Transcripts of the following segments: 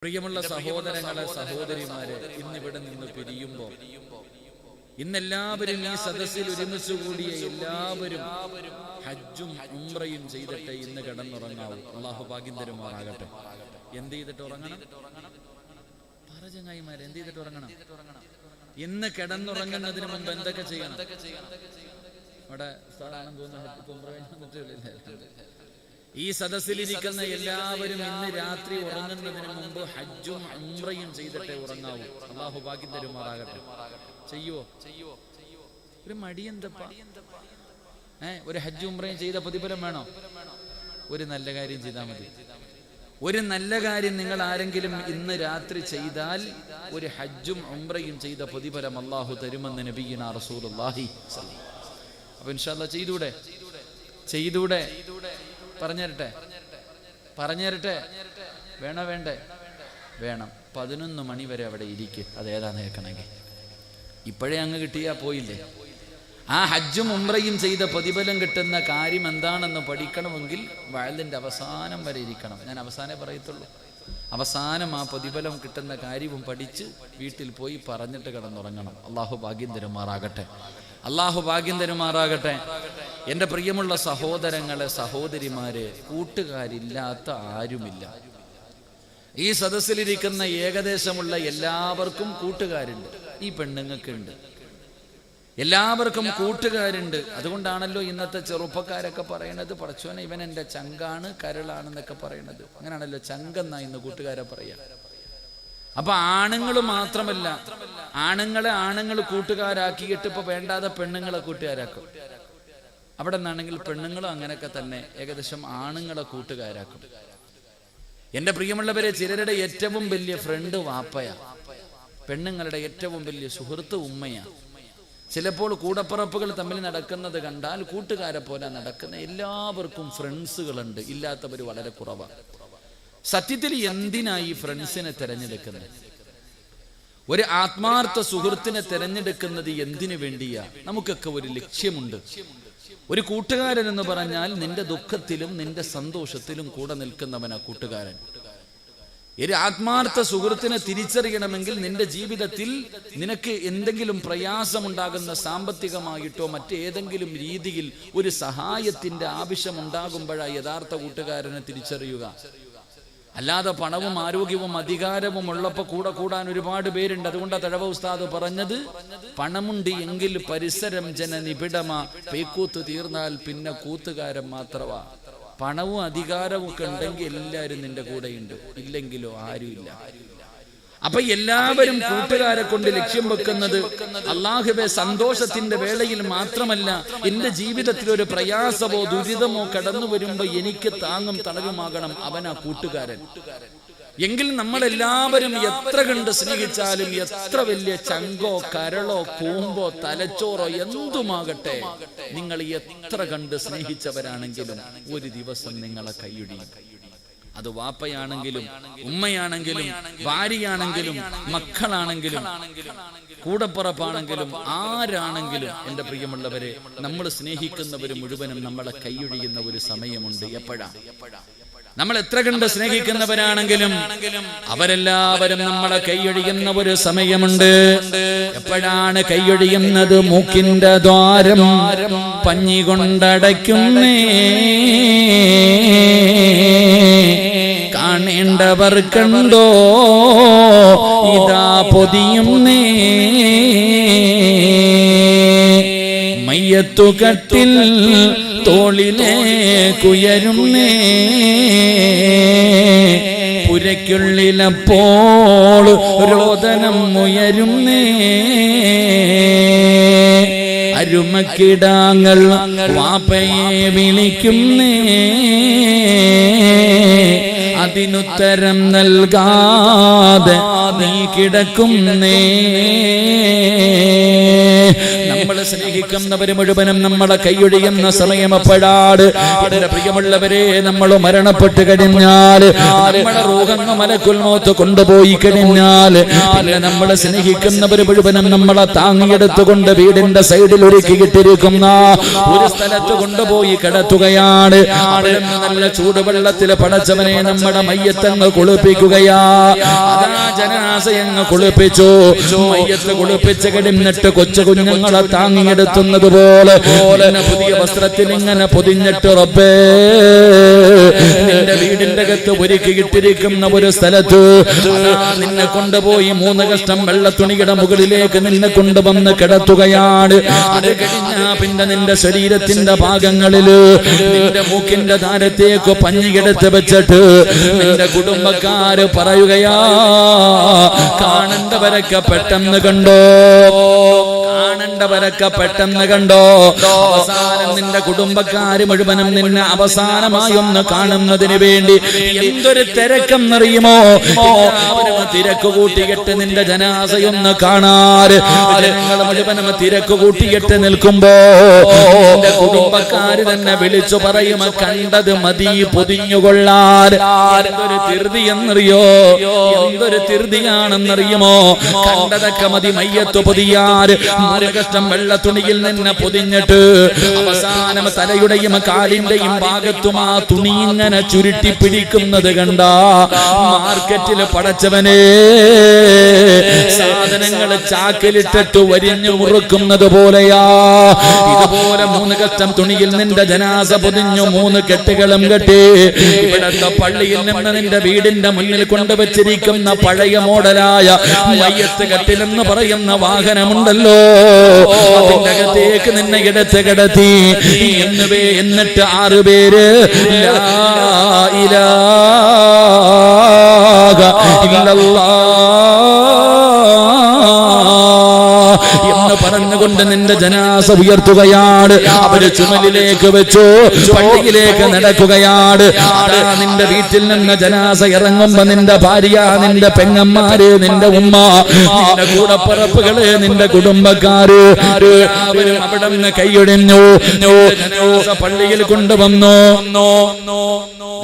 പ്രിയമുള്ള സഹോദരങ്ങളെ സഹോദരിമാരെ, ഇന്നിവിടെ നിന്ന് പിരിയുമ്പോൾ ഇന്നെല്ലാവരും ഈ സദസ്സിൽ ഒരുമിച്ച് കൂടിയ എല്ലാവരും ഹജ്ജും ഉംറയും ചെയ്തിട്ട് ഇന്ന് കിടന്നുറങ്ങാവൂ. അള്ളാഹു ഭാഗ്യം തരുമാറാകട്ടെ. എന്ത് ചെയ്തിട്ട് ഉറങ്ങണം? ചങ്ങായിമാരെ, എന്ത് ചെയ്തിട്ട് ഉറങ്ങണം? ഇന്ന് കിടന്നുറങ്ങുന്നതിന് മുമ്പ് എന്തൊക്കെ ചെയ്യണം? അവിടെ ഈ സദസ്സിലിരിക്കുന്ന എല്ലാവരും ഇന്ന് രാത്രി ഉറങ്ങുന്നതിന് മുമ്പ് ഹജ്ജും ഉംറയും ചെയ്തിട്ടേ ഉറങ്ങാവൂ. അള്ളാഹു ഭാഗ്യം തരുമാറാകട്ടെ. ചെയ്യുവോ? ഒരു മടി എന്തപ്പാ? ഒരു ഹജ്ജും ഉംറയും ചെയ്ത പ്രതിഫലം വേണോ? ഒരു നല്ല കാര്യം ചെയ്താൽ മതി. ഒരു നല്ല കാര്യം നിങ്ങൾ ആരെങ്കിലും ഇന്ന് രാത്രി ചെയ്താൽ ഒരു ഹജ്ജും ഉംറയും ചെയ്ത പ്രതിഫലം അള്ളാഹു തരുമെന്ന് നബിയുനാ റസൂലുള്ളാഹി. അപ്പൊ ഇൻഷാ അല്ലാഹ് ചെയ്തൂടെ? പറഞ്ഞുതരട്ടെ? വേണോ? വേണം. 11 മണി വരെ അവിടെ ഇരിക്കും. അതേതാന്ന് കേൾക്കണമെങ്കിൽ ഇപ്പോഴേ അങ്ങ് കിട്ടിയാ പോയില്ലേ? ആ ഹജ്ജും ഉംറയും ചെയ്ത പ്രതിഫലം കിട്ടുന്ന കാര്യം എന്താണെന്ന് പഠിക്കണമെങ്കിൽ വഅലിന്റെ അവസാനം വരെ ഇരിക്കണം. ഞാൻ അവസാനേ പറയത്തുള്ളൂ. അവസാനം ആ പ്രതിഫലം കിട്ടുന്ന കാര്യവും പഠിച്ച് വീട്ടിൽ പോയി പറഞ്ഞിട്ട് കിടന്നുറങ്ങണം. അള്ളാഹു ഭാഗ്യം തരുമാറാകട്ടെ. എൻ്റെ പ്രിയമുള്ള സഹോദരങ്ങളെ സഹോദരിമാരെ, കൂട്ടുകാരില്ലാത്ത ആരുമില്ല. ഈ സദസ്സിലിരിക്കുന്ന ഏകദേശമുള്ള എല്ലാവർക്കും കൂട്ടുകാരുണ്ട്. ഈ പെണ്ണുങ്ങൾക്കുണ്ട്, എല്ലാവർക്കും കൂട്ടുകാരുണ്ട്. അതുകൊണ്ടാണല്ലോ ഇന്നത്തെ ചെറുപ്പക്കാരൊക്കെ പറയണത്, പടച്ചോനെ ഇവൻ എൻ്റെ ചങ്കാണ്, കരളാണെന്നൊക്കെ പറയണത്. അങ്ങനെയാണല്ലോ, ചങ്കെന്നാ ഇന്ന് കൂട്ടുകാരെ പറയാ. അപ്പൊ ആണുങ്ങൾ മാത്രമല്ല, ആണുങ്ങൾ കൂട്ടുകാരാക്കിയിട്ട് ഇപ്പൊ വേണ്ടാതെ പെണ്ണുങ്ങളെ കൂട്ടുകാരാക്കും. അവിടെ നിന്നാണെങ്കിൽ പെണ്ണുങ്ങളും അങ്ങനെയൊക്കെ തന്നെ ഏകദേശം ആണുങ്ങളെ കൂട്ടുകാരാക്കും. എന്റെ പ്രിയമുള്ളവരെ, ചിലരുടെ ഏറ്റവും വലിയ ഫ്രണ്ട് വാപ്പയാ, പെണ്ണുങ്ങളുടെ ഏറ്റവും വലിയ സുഹൃത്ത് ഉമ്മയാ. ചിലപ്പോൾ കൂടപ്പറപ്പുകൾ തമ്മിൽ നടക്കുന്നത് കണ്ടാൽ കൂട്ടുകാരെ പോലെ നടക്കുന്ന എല്ലാവർക്കും ഫ്രണ്ട്സുകളുണ്ട്. ഇല്ലാത്തവർ വളരെ കുറവാണ്. സത്യത്തിൽ എന്തിനായി ഫ്രണ്ട്സിനെ തെരഞ്ഞെടുക്കുന്നത്? ഒരു ആത്മാർത്ഥ സുഹൃത്തിനെ തെരഞ്ഞെടുക്കുന്നത് എന്തിനു വേണ്ടിയാ? നമുക്കൊക്കെ ഒരു ലക്ഷ്യമുണ്ട്. ഒരു കൂട്ടുകാരൻ എന്ന് പറഞ്ഞാൽ നിന്റെ ദുഃഖത്തിലും നിന്റെ സന്തോഷത്തിലും കൂടെ നിൽക്കുന്നവനാ കൂട്ടുകാരൻ. ഒരു ആത്മാർത്ഥ സുഹൃത്തിനെ തിരിച്ചറിയണമെങ്കിൽ നിന്റെ ജീവിതത്തിൽ നിനക്ക് എന്തെങ്കിലും പ്രയാസമുണ്ടാകുന്ന സാമ്പത്തികമായിട്ടോ മറ്റേതെങ്കിലും രീതിയിൽ ഒരു സഹായത്തിന്റെ ആവശ്യമുണ്ടാകുമ്പോഴാണ് യഥാർത്ഥ കൂട്ടുകാരനെ തിരിച്ചറിയുക. അല്ലാതെ പണവും ആരോഗ്യവും അധികാരവും ഉള്ളപ്പോ കൂടെ കൂടാൻ ഒരുപാട് പേരുണ്ട്. അതുകൊണ്ടാണ് തഴവ ഉസ്താദ് പറഞ്ഞത്, പണമുണ്ട് എങ്കിൽ പരിസരം ജനനിബിഡമാ, പേക്കൂത്ത് തീർന്നാൽ പിന്നെ കൂത്തുകാരൻ മാത്രമാ. പണവും അധികാരവും ഒക്കെ ഉണ്ടെങ്കിൽ എല്ലാവരും നിന്റെ കൂടെയുണ്ട്, ഇല്ലെങ്കിലോ ആരുമില്ല. അപ്പൊ എല്ലാവരും കൂട്ടുകാരെ കൊണ്ട് ലക്ഷ്യം വെക്കുന്നത് അല്ലാഹുവേ സന്തോഷത്തിന്റെ വേളയിൽ മാത്രമല്ല, എന്റെ ജീവിതത്തിൽ ഒരു പ്രയാസമോ ദുരിതമോ കടന്നു വരുമ്പോ എനിക്ക് താങ്ങും തണലുമാകണം അവനാ കൂട്ടുകാരൻ. എങ്കിൽ നമ്മളെല്ലാവരും എത്ര കണ്ട് സ്നേഹിച്ചാലും, എത്ര വലിയ ചങ്കോ കരളോ കൂമ്പോ തലച്ചോറോ എന്തുമാകട്ടെ, നിങ്ങൾ എത്ര കണ്ട് സ്നേഹിച്ചവരാണെങ്കിലും ഒരു ദിവസം നിങ്ങളെ കൈയൊഴിയും. അത് വാപ്പയാണെങ്കിലും ഉമ്മയാണെങ്കിലും ഭാര്യയാണെങ്കിലും മക്കളാണെങ്കിലും കൂടപ്പുറപ്പാണെങ്കിലും ആരാണെങ്കിലും, എൻ്റെ പ്രിയമുള്ളവരെ, നമ്മൾ സ്നേഹിക്കുന്നവർ മുഴുവനും നമ്മളെ കൈയൊഴിയുന്ന ഒരു സമയമുണ്ട്. എപ്പോഴാ? നമ്മൾ എത്ര കണ്ട് സ്നേഹിക്കുന്നവരാണെങ്കിലും അവരെല്ലാവരും നമ്മളെ കൈയൊഴിയുന്ന ഒരു സമയമുണ്ട്. എപ്പോഴാണ് കൈയൊഴിയുന്നത്? മൂക്കിന്റെ ദ്വാരം പഞ്ഞി കൊണ്ടടയ്ക്കുന്നേ, കാണേണ്ടവർ കണ്ടോ ഇതാ പൊതിയുന്നേ, മയ്യത്തുകട്ടിൽ തോളിലേക്കുയരുന്നേ, പുരയ്ക്കുള്ളിലപ്പോൾ രോദനം ഉയരുന്നേ, അരുമക്കിടാങ്ങൾ വാപ്പയെ വിളിക്കുന്നേ, അതിനുത്തരം നൽകാതെ നീ കിടക്കുന്നേ. നമ്മൾ സ്നേഹിക്കുന്നവര് മുഴുവനും നമ്മളെ കൈയൊഴിയുന്ന സമയം എപ്പോഴാണ്? എന്റെ പ്രിയമുള്ളവരെ, നമ്മൾ മരണപ്പെട്ട് കഴിഞ്ഞാൽ, നമ്മുടെ റൂഹങ്ങ് മലക്കുൽ മൗത്ത് കൊണ്ടുപോയി കഴിഞ്ഞാൽ, പിന്നെ നമ്മളെ സ്നേഹിക്കുന്നവര് മുഴുവനും നമ്മളെ താങ്ങിയെടുത്തുകൊണ്ട് വീടിന്റെ സൈഡിൽ ഒരുക്കിയിട്ടിരിക്കുന്ന ഒരു സ്ഥലത്ത് കൊണ്ടുപോയി കിടത്തുകയാണ്. അവിടെ നല്ല ചൂടുവെള്ളത്തിൽ പടച്ചവനെ നമ്മൾ നമ്മുടെ മയ്യത്തങ്ങ് കുളിപ്പിക്കുകയാ. അതാ ജനാസയങ്ങ് കുളിപ്പിച്ചു. മയ്യത്ത് കുളിപ്പിച്ച് കിടന്നിട്ട് കൊച്ചു കുഞ്ഞുങ്ങളെ താങ്ങിയെടുത്തുന്നത് പോലെ പുതിയ വസ്ത്രത്തിൽ ഇങ്ങനെ പൊതിഞ്ഞിട്ട് റബ്ബേ നിന്റെ വീടിന്റെ അകത്ത് ഒരുക്കിയിട്ടിരിക്കുന്ന ഒരു സ്ഥലത്ത് നിന്നെ കൊണ്ടുപോയി 3 കഷ്ടം വെള്ളത്തുണിയുടെ മുകളിലേക്ക് നിന്നെ കൊണ്ടുവന്ന് കിടത്തുകയാണ്. അത് കഴിഞ്ഞാ പിന്നെ നിന്റെ ശരീരത്തിന്റെ ഭാഗങ്ങളില് നിന്റെ മൂക്കിന്റെ താരത്തേക്ക് പഞ്ഞിയെടുത്ത് വെച്ചിട്ട് നിന്റെ കുടുംബക്കാര് പറയുകയാ, കാണേണ്ടവരൊക്കെ പെട്ടെന്ന് കണ്ടോ, കാണേണ്ടവരൊക്കെ പെട്ടെന്ന് കണ്ടോ. അവസാനം നിന്റെ കുടുംബക്കാര് മുഴുവനും നിന്നെ അവസാനമായി ഒന്ന് കാണുന്നതിന് വേണ്ടി എന്തൊരു തിരക്കെന്നറിയുമോ. തിരക്ക് കൂട്ടിയിട്ട് നിന്റെ ജനാസയൊന്ന് കാണാറ് ജനങ്ങൾ മുഴുവനും തിരക്ക് കൂട്ടിയിട്ട് നിൽക്കുമ്പോ നിന്റെ കുടുംബക്കാര് തന്നെ വിളിച്ചു പറയും, കണ്ടത് മതി പൊതിഞ്ഞുകൊള്ളാൻ. എന്തൊരു തിർതി എന്നറിയോ, എന്തൊരു തിർതിയാണെന്നറിയുമോ. കണ്ടതൊക്കെ മതി മയ്യത്ത് പൊതിയാറ്. 3 കഷ്ടം വെള്ളത്തുണിയിൽ നിന്നെ പൊതിഞ്ഞിട്ട് അവസാനം തലയുടെയും കാലിന്റെയും ഭാഗത്തും ആ തുണി ഇങ്ങനെ ചുരുട്ടി പിടിക്കുന്നത് കണ്ട മാർക്കറ്റിൽ പടച്ചവനെ സാധനങ്ങൾ ചാക്കിലിട്ടിട്ട് വരിഞ്ഞു മുറുക്കുന്നത് പോലെയാ. ഇതുപോലെ 3 കഷ്ടം തുണിയിൽ നിന്റെ ജനാസ പൊതിഞ്ഞു 3 കെട്ടുകളും കെട്ടി ഇവിടത്തെ പള്ളിയിൽ നിന്ന് നിന്റെ വീടിന്റെ മുന്നിൽ കൊണ്ടുവച്ചിരിക്കുന്ന പഴയ മോഡലായ മയ്യത്ത് കെട്ടിലെന്ന് പറയുന്ന വാഹനമുണ്ടല്ലോ, അതിന്റെ അകത്തേക്ക് നിന്നെ എടുത്ത് കിടത്തി. എന്നിട്ട് 6 പേര് ലാ ഇലാഹ എന്ന് പറഞ്ഞുകൊണ്ട് നിന്റെ ജനാസ ഉയർത്തുകയാണ്. അവര് ചുമലിലേക്ക് വെച്ചു പള്ളിയിലേക്ക് നടക്കുകയാണ്. നിന്റെ വീട്ടിൽ നിന്ന് ജനാസ ഇറങ്ങുമ്പോ നിന്റെ ഭാര്യ, നിന്റെ പെങ്ങന്മാര്, നിന്റെ ഉമ്മ, നിന്റെ കൂടപ്പറപ്പുകള്, നിന്റെ കുടുംബക്കാര് അവരും അവിടെ നിന്ന് കൈയൊടിഞ്ഞു. ജനാസ പള്ളിയിൽ കൊണ്ടുവന്നു.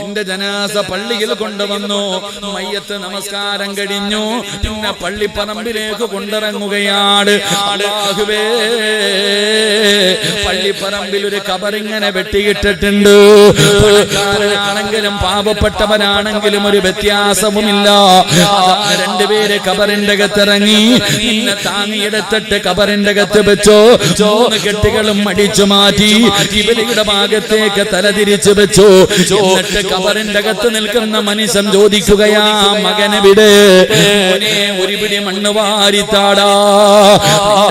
നിന്റെ ജനാസ പള്ളിയിൽ കൊണ്ടുവന്നു. മയ്യത്ത് നമസ്കാരം കഴിഞ്ഞു. പിന്നെ പള്ളിപ്പറമ്പിലേക്ക് കൊണ്ടിറങ്ങുകയാണ്. അല്ലാഹുവേ, പള്ളിപ്പറമ്പിൽ ഒരു കബറിങ്ങനെ വെട്ടിയിട്ടിട്ടുണ്ട്. പണക്കാരനാണെങ്കിലും പാവപ്പെട്ടവനാണെങ്കിലും ഒരു വ്യത്യാസവുമില്ല. 2 പേര് കബറിന്റെ അകത്തിറങ്ങി നിന്നെ താങ്ങിയെടുത്തിട്ട് കബറിന്റെ അകത്ത് വെച്ചോ. 3 കെട്ടുകളും അടിച്ചു മാറ്റി കിബിലയുടെ ഭാഗത്തേക്ക് തലതിരിച്ചു വെച്ചു. എന്നിട്ട് കബറിന്റെ അകത്ത് നിൽക്കുന്ന മനുഷ്യൻ ചോദിക്കുകയാ, മകനെവിടെ? ഒരു പിടി മണ്ണ് വാരിത്താടാ.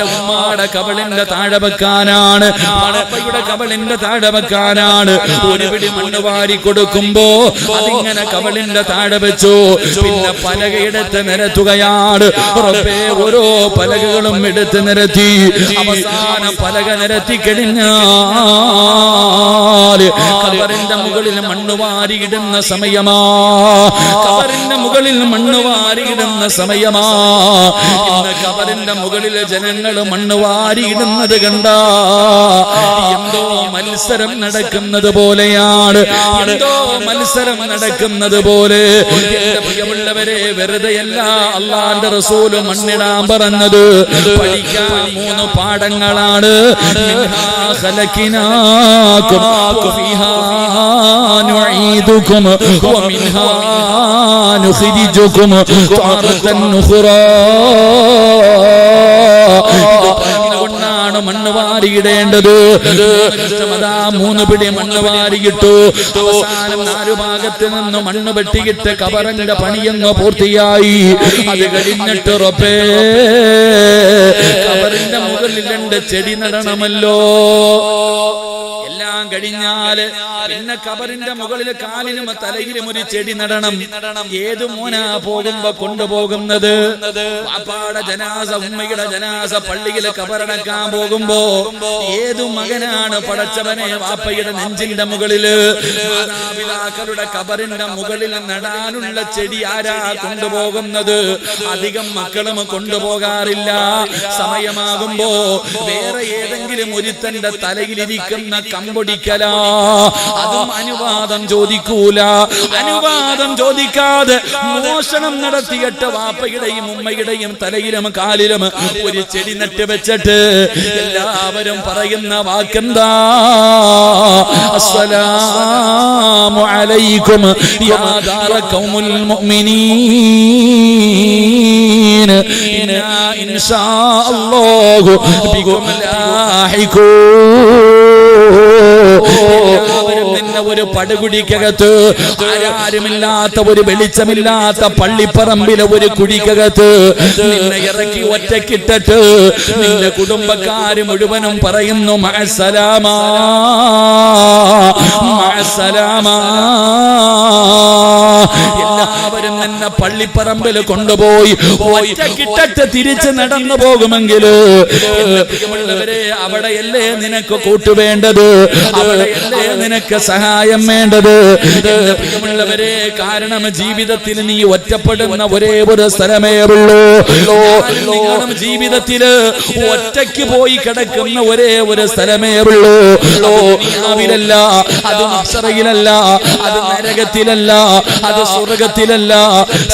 ഉമ്മാടെ കബളിന്റെ താഴെ വെക്കാനാണ്, പാപ്പയുടെ കബളിന്റെ താഴെ വെക്കാനാണ്. ഒരു പിടി മണ്ണ് വാരി കൊടുക്കുമ്പോ അതിങ്ങനെ കബളിന്റെ താഴെ വെച്ചു. പിന്നെ പലകയെടുത്ത് നിരത്തുകയാണ്. റബ്ബേ, ഓരോ പലകകളും എടുത്ത് നിരത്തി. അവസാനം പലക നിരത്തി കഴിഞ്ഞാല് കബറിന്റെ മുകളിൽ മണ്ണ് വാരിയിടുന്ന സമയമാ. കബറിന്റെ മുകളിൽ മണ്ണ് വാരിയിടുന്ന സമയമാ. ഇന്ന് കബറിന്റെ മുകളിൽ ജനങ്ങൾ മണ്ണ് വാരിയിടുന്നത് കണ്ട എന്തോ മത്സരം നടക്കുന്നത് പോലെയാണ്. എന്തോ മത്സരം നടക്കുന്നത് പോലെ. എന്റെ പ്രിയമുള്ളവരെ, വെറുതെയല്ല അല്ലാഹുവിന്റെ റസൂല് മണ്ണിടാൻ പറഞ്ഞത്. പഠിക്കാൻ 3 പാഠങ്ങളാണ്. മിൻഹാ ഖലഖനാകും വഫീഹാ നുഈദുകും വമിൻഹാ നുഖ്രിജുകും തഅറതൻ ഉഖ്റാ. മണ്ണ് വാരിയിടേണ്ടത്. 3 പിടി മണ്ണ് വാരിയിട്ടു. അവസാനം 4 ഭാഗത്ത് നിന്ന് മണ്ണ് വെട്ടിയിട്ട് കബറിന്റെ പണിയങ്ങ് പൂർത്തിയായി. അത് കഴിഞ്ഞിട്ട് റബ്ബേ, കബറിന്റെ മുകളിൽ 2 ചെടി നടണമല്ലോ. എല്ലാം കഴിഞ്ഞാല് പിന്നെ കബറിന്റെ മുകളിൽ കാലിനും തലയിലും ഒരു ചെടി നടണം. ഏത് മോനാ പോകുമ്പോ കൊണ്ടുപോകുന്നത്? പാപ്പാടെ ജനാസ, ഉമ്മയുടെ ജനാസ പള്ളിയിൽ കബറടക്കാൻ പോകുമ്പോ ഏതു മകനാണ് പടച്ചവനെ വാപ്പയുടെ നെഞ്ചിന്റെ മുകളില്, മാതാപിതാക്കളുടെ കബറിന്റെ മുകളിൽ നടാനുള്ള ചെടി ആരാ കൊണ്ടുപോകുന്നത്? അധികം മക്കളും കൊണ്ടുപോകാറില്ല. സമയമാകുമ്പോ വേറെ ഏതെങ്കിലും ഒരുത്തന്റെ തലയിലിരിക്കുന്ന കമ്പൊടി കമ്പൊടിക്കലാ. അതും അനുവാദം ചോദിക്കൂല. അനുവാദം ചോദിക്കാതെ മോഷണം നടത്തിയിട്ട് വാപ്പയുടെയും ഉമ്മയുടെയും തലയിലും കാലിലും ഒരു ചെടി നട്ട് വെച്ചിട്ട് എല്ലാവരും പറയുന്ന വാക്കെന്താ? അസ്സലാമു അലൈക്കും യാ ദാറ ഖൗമുൽ മുഅ്മിനീൻ ഇന്നാ ഇൻഷാ അല്ലാഹു ബികും ലാഹിഖൂൻ. എല്ലാവരും നിന്നെ ഒരു പടുകുടിക്കകത്ത്, ആരുമില്ലാത്ത ഒരു വെളിച്ചമില്ലാത്ത പള്ളിപ്പറമ്പിലെ ഒരു കുടിക്കകത്ത് നിന്നെ ഇറക്കി ഒറ്റക്കിട്ടിട്ട് നിന്റെ കുടുംബക്കാര് മുഴുവനും പറയുന്നു മഅസ്സലാമാ മഅസ്സലാമാ. എല്ലാവരും നിന്നെ പള്ളിപ്പറമ്പിൽ കൊണ്ടുപോയി ഒറ്റക്കിട്ടിട്ട് തിരിച്ച് നടന്നു പോകുമെങ്കിൽ പ്രിയമുള്ളവരെ, അവിടെയല്ലേ നിനക്ക് കൂട്ടുവേണ്ടത്, അവിടെയല്ലേ നിനക്ക് സഹായം വേണ്ടത്. പ്രിയമുള്ളവരെ, കാരണം ജീവിതത്തിൽ നീ ഒറ്റപ്പെടുന്ന ഒരേ ഒരു സ്ഥലമേ ഉള്ളൂ. നിങ്ങളും ജീവിതത്തില് ഒറ്റയ്ക്ക് പോയി കിടക്കുന്ന ഒരേ ഒരു സ്ഥലമേ ഉള്ളൂ. ദുനിയാവിലല്ല, അത് മഹ്ശറിലല്ല, അത് നരകത്തിലല്ല, അത് സ്വർഗത്തിലല്ല.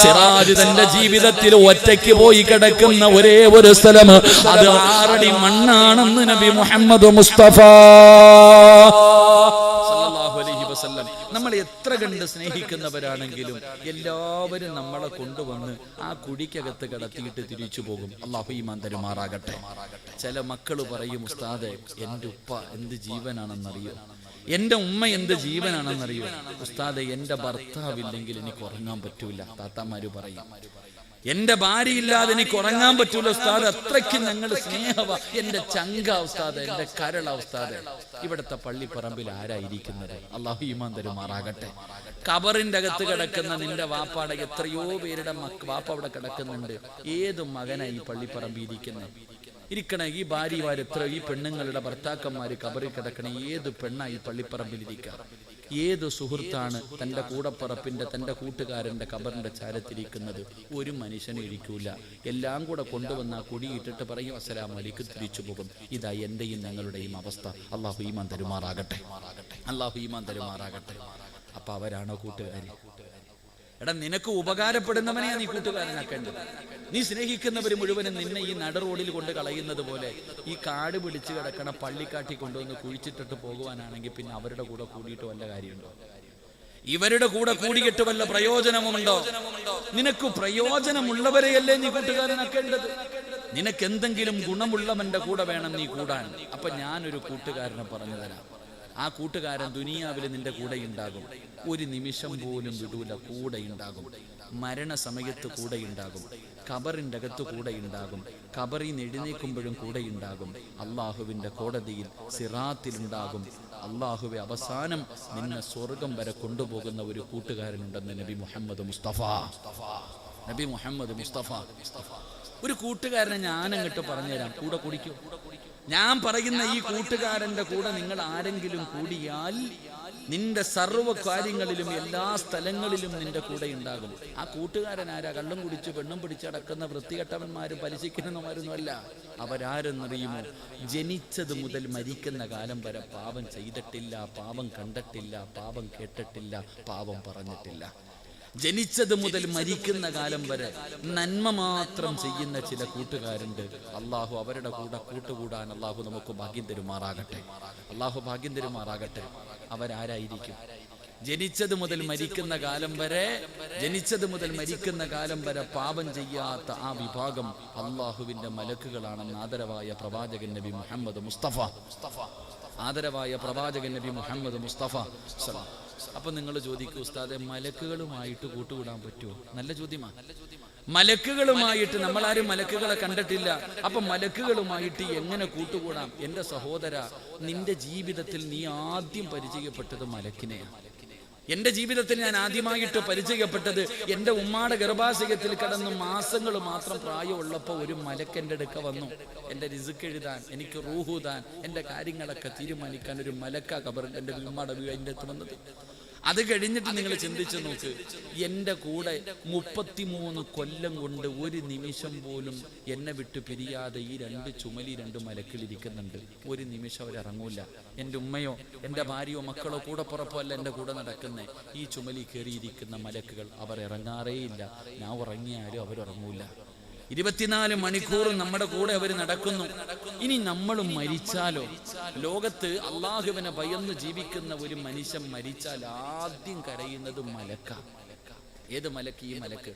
സിറാജ് തന്റെ ജീവിതത്തിൽ ഒറ്റയ്ക്ക് പോയി കിടക്കുന്ന ഒരേ ഒരു സ്ഥലം, അത് 6 അടി മണ്ണാണെന്ന് നബി മുഹമ്മദ് മുസ്തഫ സല്ലല്ലാഹു അലൈഹി വസല്ലം. നമ്മൾ എത്ര കണ്ട് സ്നേഹിക്കുന്നവരാണെങ്കിലും എല്ലാവരും നമ്മളെ കൊണ്ടുവന്ന് ആ കുഴിക്കകത്ത് കിടത്തിയിട്ട് തിരിച്ചു പോകും. അല്ലാഹു ഈമാൻ തരുമാറാകട്ടെ. ചില മക്കള് പറയും, ഉസ്താദേ എൻ്റെ ഉപ്പ എന്ത് ജീവനാണെന്നറിയോ, എൻ്റെ ഉമ്മ എന്ത് ജീവനാണെന്നറിയോ, ഉസ്താദേ എൻ്റെ ഭർത്താവില്ലെങ്കിൽ എനിക്ക് ഉറങ്ങാൻ പറ്റൂല. താത്താമാര് പറയും, എന്റെ ഭാര്യയില്ലാതെ എനിക്ക് ഉറങ്ങാൻ പറ്റൂല ഉസ്താദ്, അത്രയ്ക്ക് ഞങ്ങൾ സ്നേഹവ, എന്റെ ചങ്ക ഉസ്താദ്, എന്റെ കരള ഉസ്താദ്. ഇവിടുത്തെ പള്ളിപ്പറമ്പിൽ ആരായിരിക്കുന്നത്? അല്ലാഹു ഈമാൻ തരുമാറാകട്ടെ. ഖബറിന്റെ അകത്ത് കിടക്കുന്ന നിന്റെ വാപ്പാടെ എത്രയോ പേരുടെ വാപ്പ അവിടെ കിടക്കുന്നുണ്ട്. ഏത് മകനായി ഈ പള്ളിപ്പറമ്പിൽ ഇരിക്കണ? ഈ ഭാര്യമാർ എത്ര, ഈ പെണ്ണുങ്ങളുടെ ഭർത്താക്കന്മാര് ഖബറിൽ കിടക്കണ ഏത് പെണ്ണായി പള്ളിപ്പറമ്പിൽ ഇരിക്കുക? ഏത് സുഹൃത്താണ് തൻ്റെ കൂടപ്പറപ്പിന്റെ, തൻ്റെ കൂട്ടുകാരന്റെ ഖബറിന്റെ ചാരത്തിരിക്കുന്നത്? ഒരു മനുഷ്യനും ഇരിക്കൂല. എല്ലാം കൂടെ കൊണ്ടുവന്ന ആ കുടിയിട്ടിട്ട് പറയും അസ്സലാമു അലൈക്കും, തിരിച്ചു പോകും. ഇതാ എന്റെയും ഞങ്ങളുടെയും അവസ്ഥ. അല്ലാഹു ഈമാൻ തരുമാറാകട്ടെ. അല്ലാഹു ഈമാൻ തരുമാറാകട്ടെ. അപ്പൊ അവരാണോ കൂട്ടുകാരി? എടാ, നിനക്ക് ഉപകാരപ്പെടുന്നവനെയാ നീ കൂട്ടുകാരനാക്കേണ്ടത്. നീ സ്നേഹിക്കുന്നവർ മുഴുവനും നിന്നെ ഈ നട റോഡിൽ കൊണ്ട് കളയുന്നത് പോലെ ഈ കാട് പിടിച്ച് കിടക്കണ പള്ളിക്കാട്ടി കൊണ്ടുവന്ന് കുഴിച്ചിട്ടിട്ട് പോകുവാനാണെങ്കിൽ പിന്നെ അവരുടെ കൂടെ കൂടിയിട്ട് വല്ല കാര്യമുണ്ടോ? ഇവരുടെ കൂടെ കൂടിയിട്ട് വല്ല പ്രയോജനമുണ്ടോ? നിനക്ക് പ്രയോജനമുള്ളവരെയല്ലേ നീ കൂട്ടുകാരനാക്കേണ്ടത്. നിനക്ക് എന്തെങ്കിലും ഗുണമുള്ളവന്റെ കൂടെ വേണം നീ കൂടാൻ. അപ്പൊ ഞാനൊരു കൂട്ടുകാരനെ പറഞ്ഞു തരാം. ആ കൂട്ടുകാരൻ ദുനിയാവിൽ നിന്റെ കൂടെ ഉണ്ടാകും. ഒരു നിമിഷം പോലും വിടൂല, കൂടെ ഉണ്ടാകും. മരണസമയത്ത് കൂടെ ഉണ്ടാകും. ഖബറിന്റെ അകത്ത് കൂടെ ഉണ്ടാകും. ഖബറിൽ നിന്ന് എഴുന്നേൽക്കുമ്പോഴും കൂടെ ഉണ്ടാകും. അള്ളാഹുവിന്റെ കോടതിയിൽ സിറാത്തിലുണ്ടാകും. അള്ളാഹുവെ അവസാനം നിന്നെ സ്വർഗം വരെ കൊണ്ടുപോകുന്ന ഒരു കൂട്ടുകാരനുണ്ടെന്ന് നബി മുഹമ്മദ് മുസ്തഫ. നബി മുഹമ്മദ് മുസ്തഫ. ഒരു കൂട്ടുകാരനെ ഞാൻ അങ്ങോട്ട് പറഞ്ഞുതരാം, കൂടെ കുടിക്കൂ. ഞാൻ പറയുന്ന ഈ കൂട്ടുകാരന്റെ കൂടെ നിങ്ങൾ ആരെങ്കിലും കൂടിയാൽ നിന്റെ സർവ്വ കാര്യങ്ങളിലും എല്ലാ സ്ഥലങ്ങളിലും നിന്റെ കൂടെ ഉണ്ടാകും. ആ കൂട്ടുകാരൻ ആരാ? കള്ളും കുടിച്ച് പെണ്ണും പിടിച്ചടക്കുന്ന വൃത്തികെട്ടവന്മാരും പരിശീലനമാരൊന്നും അല്ല. അവരാരെന്നറിയുമോ? ജനിച്ചത് മുതൽ മരിക്കുന്ന കാലം വരെ പാപം ചെയ്തിട്ടില്ല, പാപം കണ്ടിട്ടില്ല, പാപം കേട്ടിട്ടില്ല, പാപം പറഞ്ഞിട്ടില്ല. ജനിച്ചത് മുതൽ മരിക്കുന്ന കാലം വരെ നന്മ മാത്രം ചെയ്യുന്ന ചില കൂട്ടുകാരുണ്ട്. അള്ളാഹു അവരുടെ കൂടെ കൂട്ടുകൂടാൻ അള്ളാഹു നമുക്ക് ഭാഗ്യം തരുമാറാകട്ടെ. അള്ളാഹു ഭാഗ്യം തരുമാറാകട്ടെ. അവരാരായിരിക്കും? ജനിച്ചത് മുതൽ മരിക്കുന്ന കാലം വരെ, ജനിച്ചത് മുതൽ മരിക്കുന്ന കാലം വരെ പാപം ചെയ്യാത്ത ആ വിഭാഗം അള്ളാഹുവിന്റെ മലക്കുകളാണെന്ന് ആദരവായ പ്രവാചകൻ നബി മുഹമ്മദ് മുസ്തഫ. ആദരവായ പ്രവാചകൻ നബി മുഹമ്മദ് മുസ്തഫ. അപ്പൊ നിങ്ങൾ ചോദിക്കൂ, ഉസ്താദെ മലക്കുകളുമായിട്ട് കൂട്ടുകൂടാൻ പറ്റുമോ? നല്ല ചോദ്യമാണ്. മലക്കുകളുമായിട്ട് നമ്മളാരും മലക്കുകളെ കണ്ടിട്ടില്ല. അപ്പൊ മലക്കുകളുമായിട്ട് എങ്ങനെ കൂട്ടുകൂടാം? എന്റെ സഹോദര, നിന്റെ ജീവിതത്തിൽ നീ ആദ്യം പരിചയപ്പെട്ടത് മലക്കിനെയാണ്. എന്റെ ജീവിതത്തിൽ ഞാൻ ആദ്യമായിട്ട് പരിചയപ്പെട്ടത് എൻ്റെ ഉമ്മാടെ ഗർഭാശയത്തിൽ കിടന്ന് മാസങ്ങൾ മാത്രം പ്രായമുള്ളപ്പോൾ ഒരു മലക്ക് എൻ്റെ അടുക്ക വന്നു. എൻ്റെ റിസ്ക് എഴുതാൻ, എനിക്ക് റൂഹൂതാൻ, എൻ്റെ കാര്യങ്ങളൊക്കെ തീരുമാനിക്കാൻ ഒരു മലക്ക ഖബറിൽ എൻ്റെ ഉമ്മാടെ എൻ്റെ അടുത്ത് വന്നത്. അത് കഴിഞ്ഞിട്ട് നിങ്ങൾ ചിന്തിച്ചു നോക്ക്, എൻ്റെ കൂടെ 33 കൊല്ലം കൊണ്ട് ഒരു നിമിഷം പോലും എന്നെ വിട്ട് പിരിയാതെ ഈ 2 ചുമലി 2 മലക്കിലിരിക്കുന്നുണ്ട്. ഒരു നിമിഷം അവരിറങ്ങൂല. എൻ്റെ ഉമ്മയോ എൻ്റെ ഭാര്യയോ മക്കളോ കൂടെ പുറപ്പല്ല എൻ്റെ കൂടെ നടക്കുന്നേ. ഈ ചുമലി കയറിയിരിക്കുന്ന മലക്കുകൾ അവർ ഇറങ്ങാറേയില്ല. ഞാൻ ഉറങ്ങിയാലും അവരുറങ്ങൂല. 24 മണിക്കൂർ നമ്മുടെ കൂടെ അവർ നടക്കുന്നു. ഇനി നമ്മളും മരിച്ചാലോ? ലോകത്ത് അള്ളാഹുവിനെ ഭയന്ന് ജീവിക്കുന്ന ഒരു മനുഷ്യൻ മരിച്ചാൽ ആദ്യം കരയുന്നത് മലക്ക. ഏത് മലക്ക്? ഈ മലക്ക്.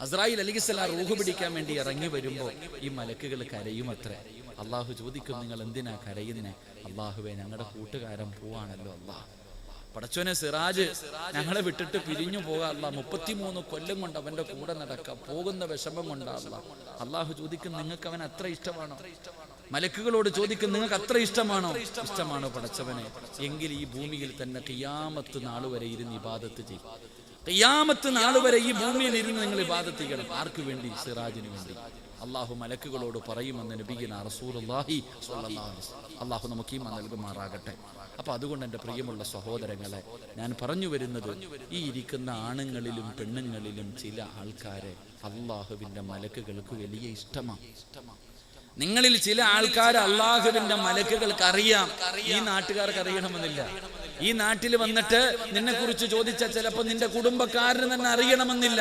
അസ്രായിൽ അലൈഹിസ്സലാം റൂഹ് പിടിക്കാൻ വേണ്ടി ഇറങ്ങി വരുമ്പോൾ ഈ മലക്കുകൾ കരയുമത്രേ. അള്ളാഹു ചോദിക്കും, നിങ്ങൾ എന്തിനാ കരയുന്നേ? അള്ളാഹുവേ, ഞങ്ങളുടെ കൂട്ടുകാരൻ പോവാണല്ലോ അള്ളാഹ്. പടച്ചോനെ, സിറാജ് ഞങ്ങളെ വിട്ടിട്ട് പിരിഞ്ഞു പോകാല്ല. 33 കൊല്ലം കൊണ്ട് അവന്റെ കൂടെ നടക്കാം. പോകുന്ന വിഷമം കൊണ്ടാല്ല. അള്ളാഹു ചോദിക്കും, നിങ്ങൾക്ക് അവൻ അത്ര ഇഷ്ടമാണോ? മലക്കുകളോട് ചോദിക്കും, നിങ്ങൾക്ക് അത്ര ഇഷ്ടമാണോ? ഇഷ്ടമാണോ പടച്ചവനെ? എങ്കിൽ ഈ ഭൂമിയിൽ തന്നെ ഖിയാമത്ത് നാൾ വരെ ഇരുന്ന് ഇബാദത്ത് ചെയ്യും. ഖിയാമത്ത് നാൾ വരെ ഈ ഭൂമിയിൽ ഇരുന്ന് നിങ്ങൾ ഇബാദത്ത് ചെയ്യണം. ആർക്ക് വേണ്ടി? സിറാജിന് വേണ്ടി. അള്ളാഹു മലക്കുകളോട് പറയുമെന്ന് നബിയിന റസൂലുള്ളാഹി സ്വല്ലല്ലാഹു അലൈഹി വസല്ലം. അള്ളാഹു നമുക്ക് ഈമാൻ നൽകുമാറാകട്ടെ. അപ്പൊ അതുകൊണ്ട് എൻ്റെ പ്രിയമുള്ള സഹോദരങ്ങളെ, ഞാൻ പറഞ്ഞു വരുന്നത്, ഈ ഇരിക്കുന്ന ആണുങ്ങളിലും പെണ്ണുങ്ങളിലും ചില ആൾക്കാരെ അള്ളാഹുവിന്റെ മലക്കുകൾക്ക് വലിയ ഇഷ്ടമാണ്. നിങ്ങളിൽ ചില ആൾക്കാർ അള്ളാഹുവിന്റെ മലക്കുകൾക്ക് അറിയാം. ഈ നാട്ടുകാർക്ക് അറിയണമെന്നില്ല. ഈ നാട്ടിൽ വന്നിട്ട് നിന്നെ കുറിച്ച് ചോദിച്ചാൽ ചിലപ്പോൾ നിന്റെ കുടുംബക്കാരന് തന്നെ അറിയണമെന്നില്ല.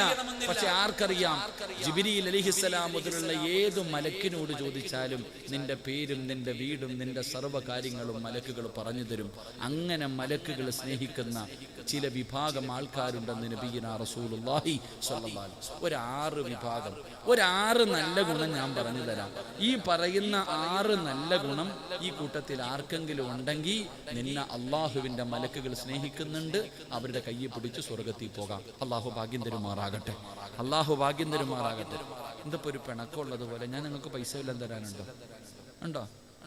പക്ഷെ ആർക്കറിയാം? ജിബ്രീൽ അലൈഹിസ്സലാം മുതലുള്ള ഏത് മലക്കിനോട് ചോദിച്ചാലും നിന്റെ പേരും നിന്റെ വീടും നിന്റെ സർവ്വ കാര്യങ്ങളും മലക്കുകൾ പറഞ്ഞു തരും. അങ്ങനെ മലക്കുകൾ സ്നേഹിക്കുന്ന ചില വിഭാഗം ആൾക്കാരുണ്ടെന്ന് നബിയിന റസൂലുള്ളാഹി സ്വല്ലല്ലാഹു അലൈഹി വസല്ലം. ഒരു 6 വിഭാഗം, ഒരു 6 നല്ല ഗുണം ഞാൻ പറഞ്ഞു തരാം. ഈ പറയുന്ന 6 നല്ല ഗുണം ഈ കൂട്ടത്തിൽ ആർക്കെങ്കിലും ഉണ്ടെങ്കിൽ നിന്നെ അള്ളാഹുവിന്റെ മലക്കുകൾ സ്നേഹിക്കുന്നുണ്ട്. അവരുടെ കയ്യിൽ പിടിച്ച് സ്വർഗത്തിൽ പോകാം. അള്ളാഹു ഭാഗ്യം തരുമാറാകട്ടെ. അള്ളാഹു ഭാഗ്യം തരുമാറാകട്ടെ. എന്തപ്പോ ഒരു പിണക്കമുള്ളതുപോലെ ഞാൻ നിങ്ങൾക്ക് പൈസ എല്ലാം തരാനുണ്ടോ? ഉണ്ടോ?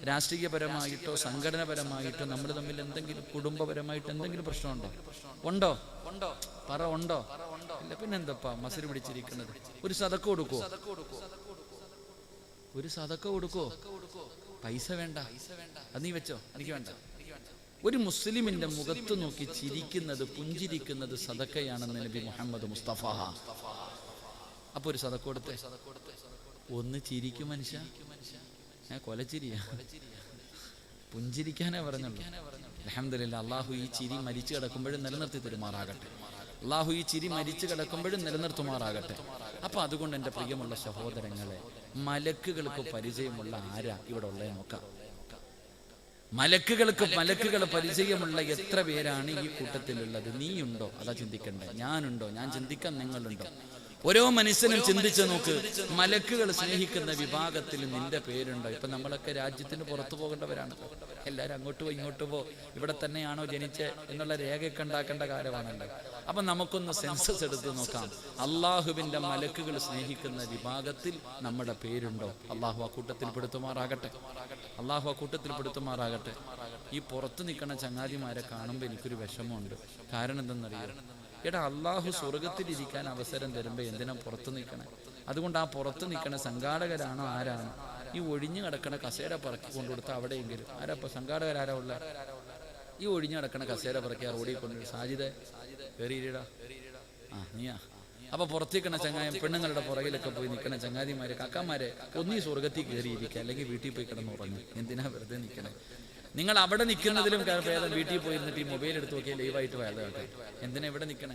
രാഷ്ട്രീയപരമായിട്ടോ സംഘടനപരമായിട്ടോ നമ്മൾ തമ്മിൽ എന്തെങ്കിലും കുടുംബപരമായിട്ട് എന്തെങ്കിലും പ്രശ്നമുണ്ടോ? ഉണ്ടോ? പറ, ഉണ്ടോ? ഇല്ല. പിന്നെന്തപ്പാ മസിൽ പിടിച്ചിരിക്കുന്നത്? ഒരു സദക്ക കൊടുക്കുവോ? ഒരു സദക്ക കൊടുക്കോ? പൈസ വേണ്ട, അത് നീ വെച്ചോ, എനിക്ക് വേണ്ട. ഒരു മുസ്ലിമിന്റെ മുഖത്ത് നോക്കി ചിരിക്കുന്നത്, പുഞ്ചിരിക്കുന്നത് സദക്കയാണെന്ന് നബി മുഹമ്മദ് മുസ്തഫ. അപ്പൊ ഒരു സദക്ക കൊടുത്തേ. ഒന്ന് ചിരിക്കും മനുഷ്യ. ഞാൻ കൊലച്ചിരിയാ, പുഞ്ചിരിക്കാനേ പറഞ്ഞുള്ളൂ. അൽഹംദുലില്ലാഹ്. അള്ളാഹു ഈ ചിരി മരിച്ചു കിടക്കുമ്പോഴും നിലനിർത്തി തരുമാറാകട്ടെ. അള്ളാഹു ഈ ചിരി മരിച്ചു കിടക്കുമ്പോഴും നിലനിർത്തുമാറാകട്ടെ. അപ്പൊ അതുകൊണ്ട് എൻ്റെ പ്രിയമുള്ള സഹോദരങ്ങളെ, മലക്കുകൾക്ക് പരിചയമുള്ള ആരാ ഇവിടെ ഉള്ളത് നോക്കാം. മലക്കുകൾ പരിചയമുള്ള എത്ര പേരാണ് ഈ കൂട്ടത്തിലുള്ളത്? നീയുണ്ടോ? അതാ ചിന്തിക്കണ്ടേ. ഞാനുണ്ടോ? ഞാൻ ചിന്തിക്കാൻ നിങ്ങളുണ്ടോ? ഓരോ മനുഷ്യനും ചിന്തിച്ചു നോക്ക്. മലക്കുകൾ സ്നേഹിക്കുന്ന വിഭാഗത്തിൽ നിന്റെ പേരുണ്ടോ? ഇപ്പൊ നമ്മളൊക്കെ രാജ്യത്തിന് പുറത്തു പോകേണ്ടവരാണ്. എല്ലാവരും അങ്ങോട്ട് പോ ഇങ്ങോട്ട് പോ, ഇവിടെ തന്നെയാണോ ജനിച്ചേ എന്നുള്ള രേഖയൊക്കെ ഉണ്ടാക്കേണ്ട കാര്യമാണല്ലോ. അപ്പൊ നമുക്കൊന്ന് സെൻസസ് എടുത്ത് നോക്കാം. അള്ളാഹുവിന്റെ മലക്കുകൾ സ്നേഹിക്കുന്ന വിഭാഗത്തിൽ നമ്മുടെ പേരുണ്ടോ? അള്ളാഹു ആ കൂട്ടത്തിൽ പെടുത്തുമാറാകട്ടെ. അള്ളാഹു ആ കൂട്ടത്തിൽ പെടുത്തുമാറാകട്ടെ. ഈ പുറത്ത് നിൽക്കുന്ന ചങ്ങാതിമാരെ കാണുമ്പോൾ എനിക്കൊരു വിഷമമുണ്ട്. കാരണം എന്തെന്നറിയാം? എടാ, അള്ളാഹു സ്വർഗത്തിലിരിക്കാൻ അവസരം തരുമ്പോൾ എന്തിനാ പുറത്ത് നിൽക്കണേ? അതുകൊണ്ട് ആ പുറത്ത് നിൽക്കണ സംഘാടകരാണോ ആരാണ്? ഈ ഒഴിഞ്ഞു കിടക്കണ കസേര പറക്കി കൊണ്ടുകൊടുത്ത അവിടെയെങ്കിലും ആരാ? ഇപ്പൊ സംഘാടകരാരാ ഉള്ള? ഈ ഒഴിഞ്ഞു കിടക്കണ കസേര പറക്കി ആ റോഡിൽ കൊണ്ടുപോയി സാജിദേ കയറിയിടാ. നീയാ? അപ്പൊ പുറത്തേക്കണ ചങ്ങായം പെണ്ണുങ്ങളുടെ പുറകിലൊക്കെ പോയി നിൽക്കണ ചങ്ങാതിമാരെ, കാക്കാമാരെ, ഒന്നീ സ്വർഗത്തിൽ കയറിയിരിക്കുക, അല്ലെങ്കിൽ വീട്ടിൽ പോയി കിടന്നുറങ്ങി. എന്തിനാ വെറുതെ നിൽക്കണേ? നിങ്ങൾ അവിടെ നിൽക്കുന്നതിലും ഭേദം വീട്ടിൽ പോയിരുന്നിട്ട് ഈ മൊബൈൽ എടുത്ത് നോക്കിയാൽ ലൈവായിട്ട് വേദാട്ടെ. എന്തിനാ ഇവിടെ നിൽക്കണേ?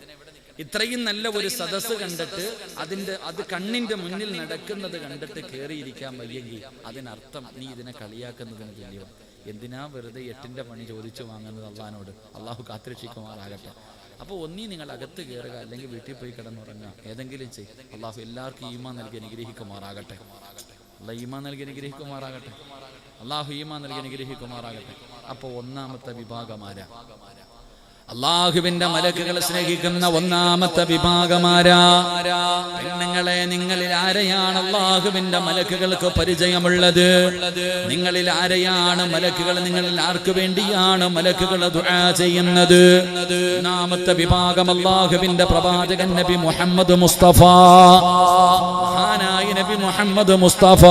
ഇത്രയും നല്ല ഒരു സദസ്സ് കണ്ടിട്ട് അത് കണ്ണിന്റെ മുന്നിൽ നടക്കുന്നത് കണ്ടിട്ട് കയറിയിരിക്കാൻ വയ്യെങ്കിൽ അതിനർത്ഥം നീ ഇതിനെ കളിയാക്കുന്നതിന് തുല്യമാണ്. എന്തിനാ വെറുതെ 8ന്റെ പണി ചോദിച്ചു വാങ്ങുന്നത് അള്ളാഹിനോട്? അള്ളാഹു കാത്തിരക്ഷിക്കുമാറാകട്ടെ. അപ്പോൾ ഒന്നീ നിങ്ങൾ അകത്ത് കയറുക, അല്ലെങ്കിൽ വീട്ടിൽ പോയി കിടന്നുറങ്ങുക, ഏതെങ്കിലും ചെയ്യും. അള്ളാഹു എല്ലാവർക്കും ഈമാൻ നൽകി അനുഗ്രഹിക്കുമാറാകട്ടെ. അള്ളാഹ് ഈമാൻ നൽകി അനുഗ്രഹിക്കുമാറാകട്ടെ. അള്ളാഹു ഈമാൻ നൽകി അനുഗ്രഹിക്കുമാറാകട്ടെ. അപ്പോൾ ഒന്നാമത്തെ വിഭാഗമാരാ? അള്ളാഹുവിന്റെ മലക്കുകളെ സ്നേഹിക്കുന്ന ഒന്നാമത്തെ വിഭാഗമാരാ? പെണ്ണുങ്ങളെ, നിങ്ങളിൽ ആരെയാണ് അള്ളാഹുവിന്റെ മലക്കുകൾക്ക് പരിചയമുള്ളത്? നിങ്ങളിൽ ആരെയാണ് മലക്കുകൾ? നിങ്ങളിൽ ആർക്ക് വേണ്ടിയാണ് മലക്കുകൾ ദുആ ചെയ്യുന്നത്? ഒന്നാമത്തെ വിഭാഗം അള്ളാഹുവിന്റെ പ്രവാചകൻ നബി മുഹമ്മദ് മുസ്തഫ. മഹാനായ നബി മുഹമ്മദ് മുസ്തഫ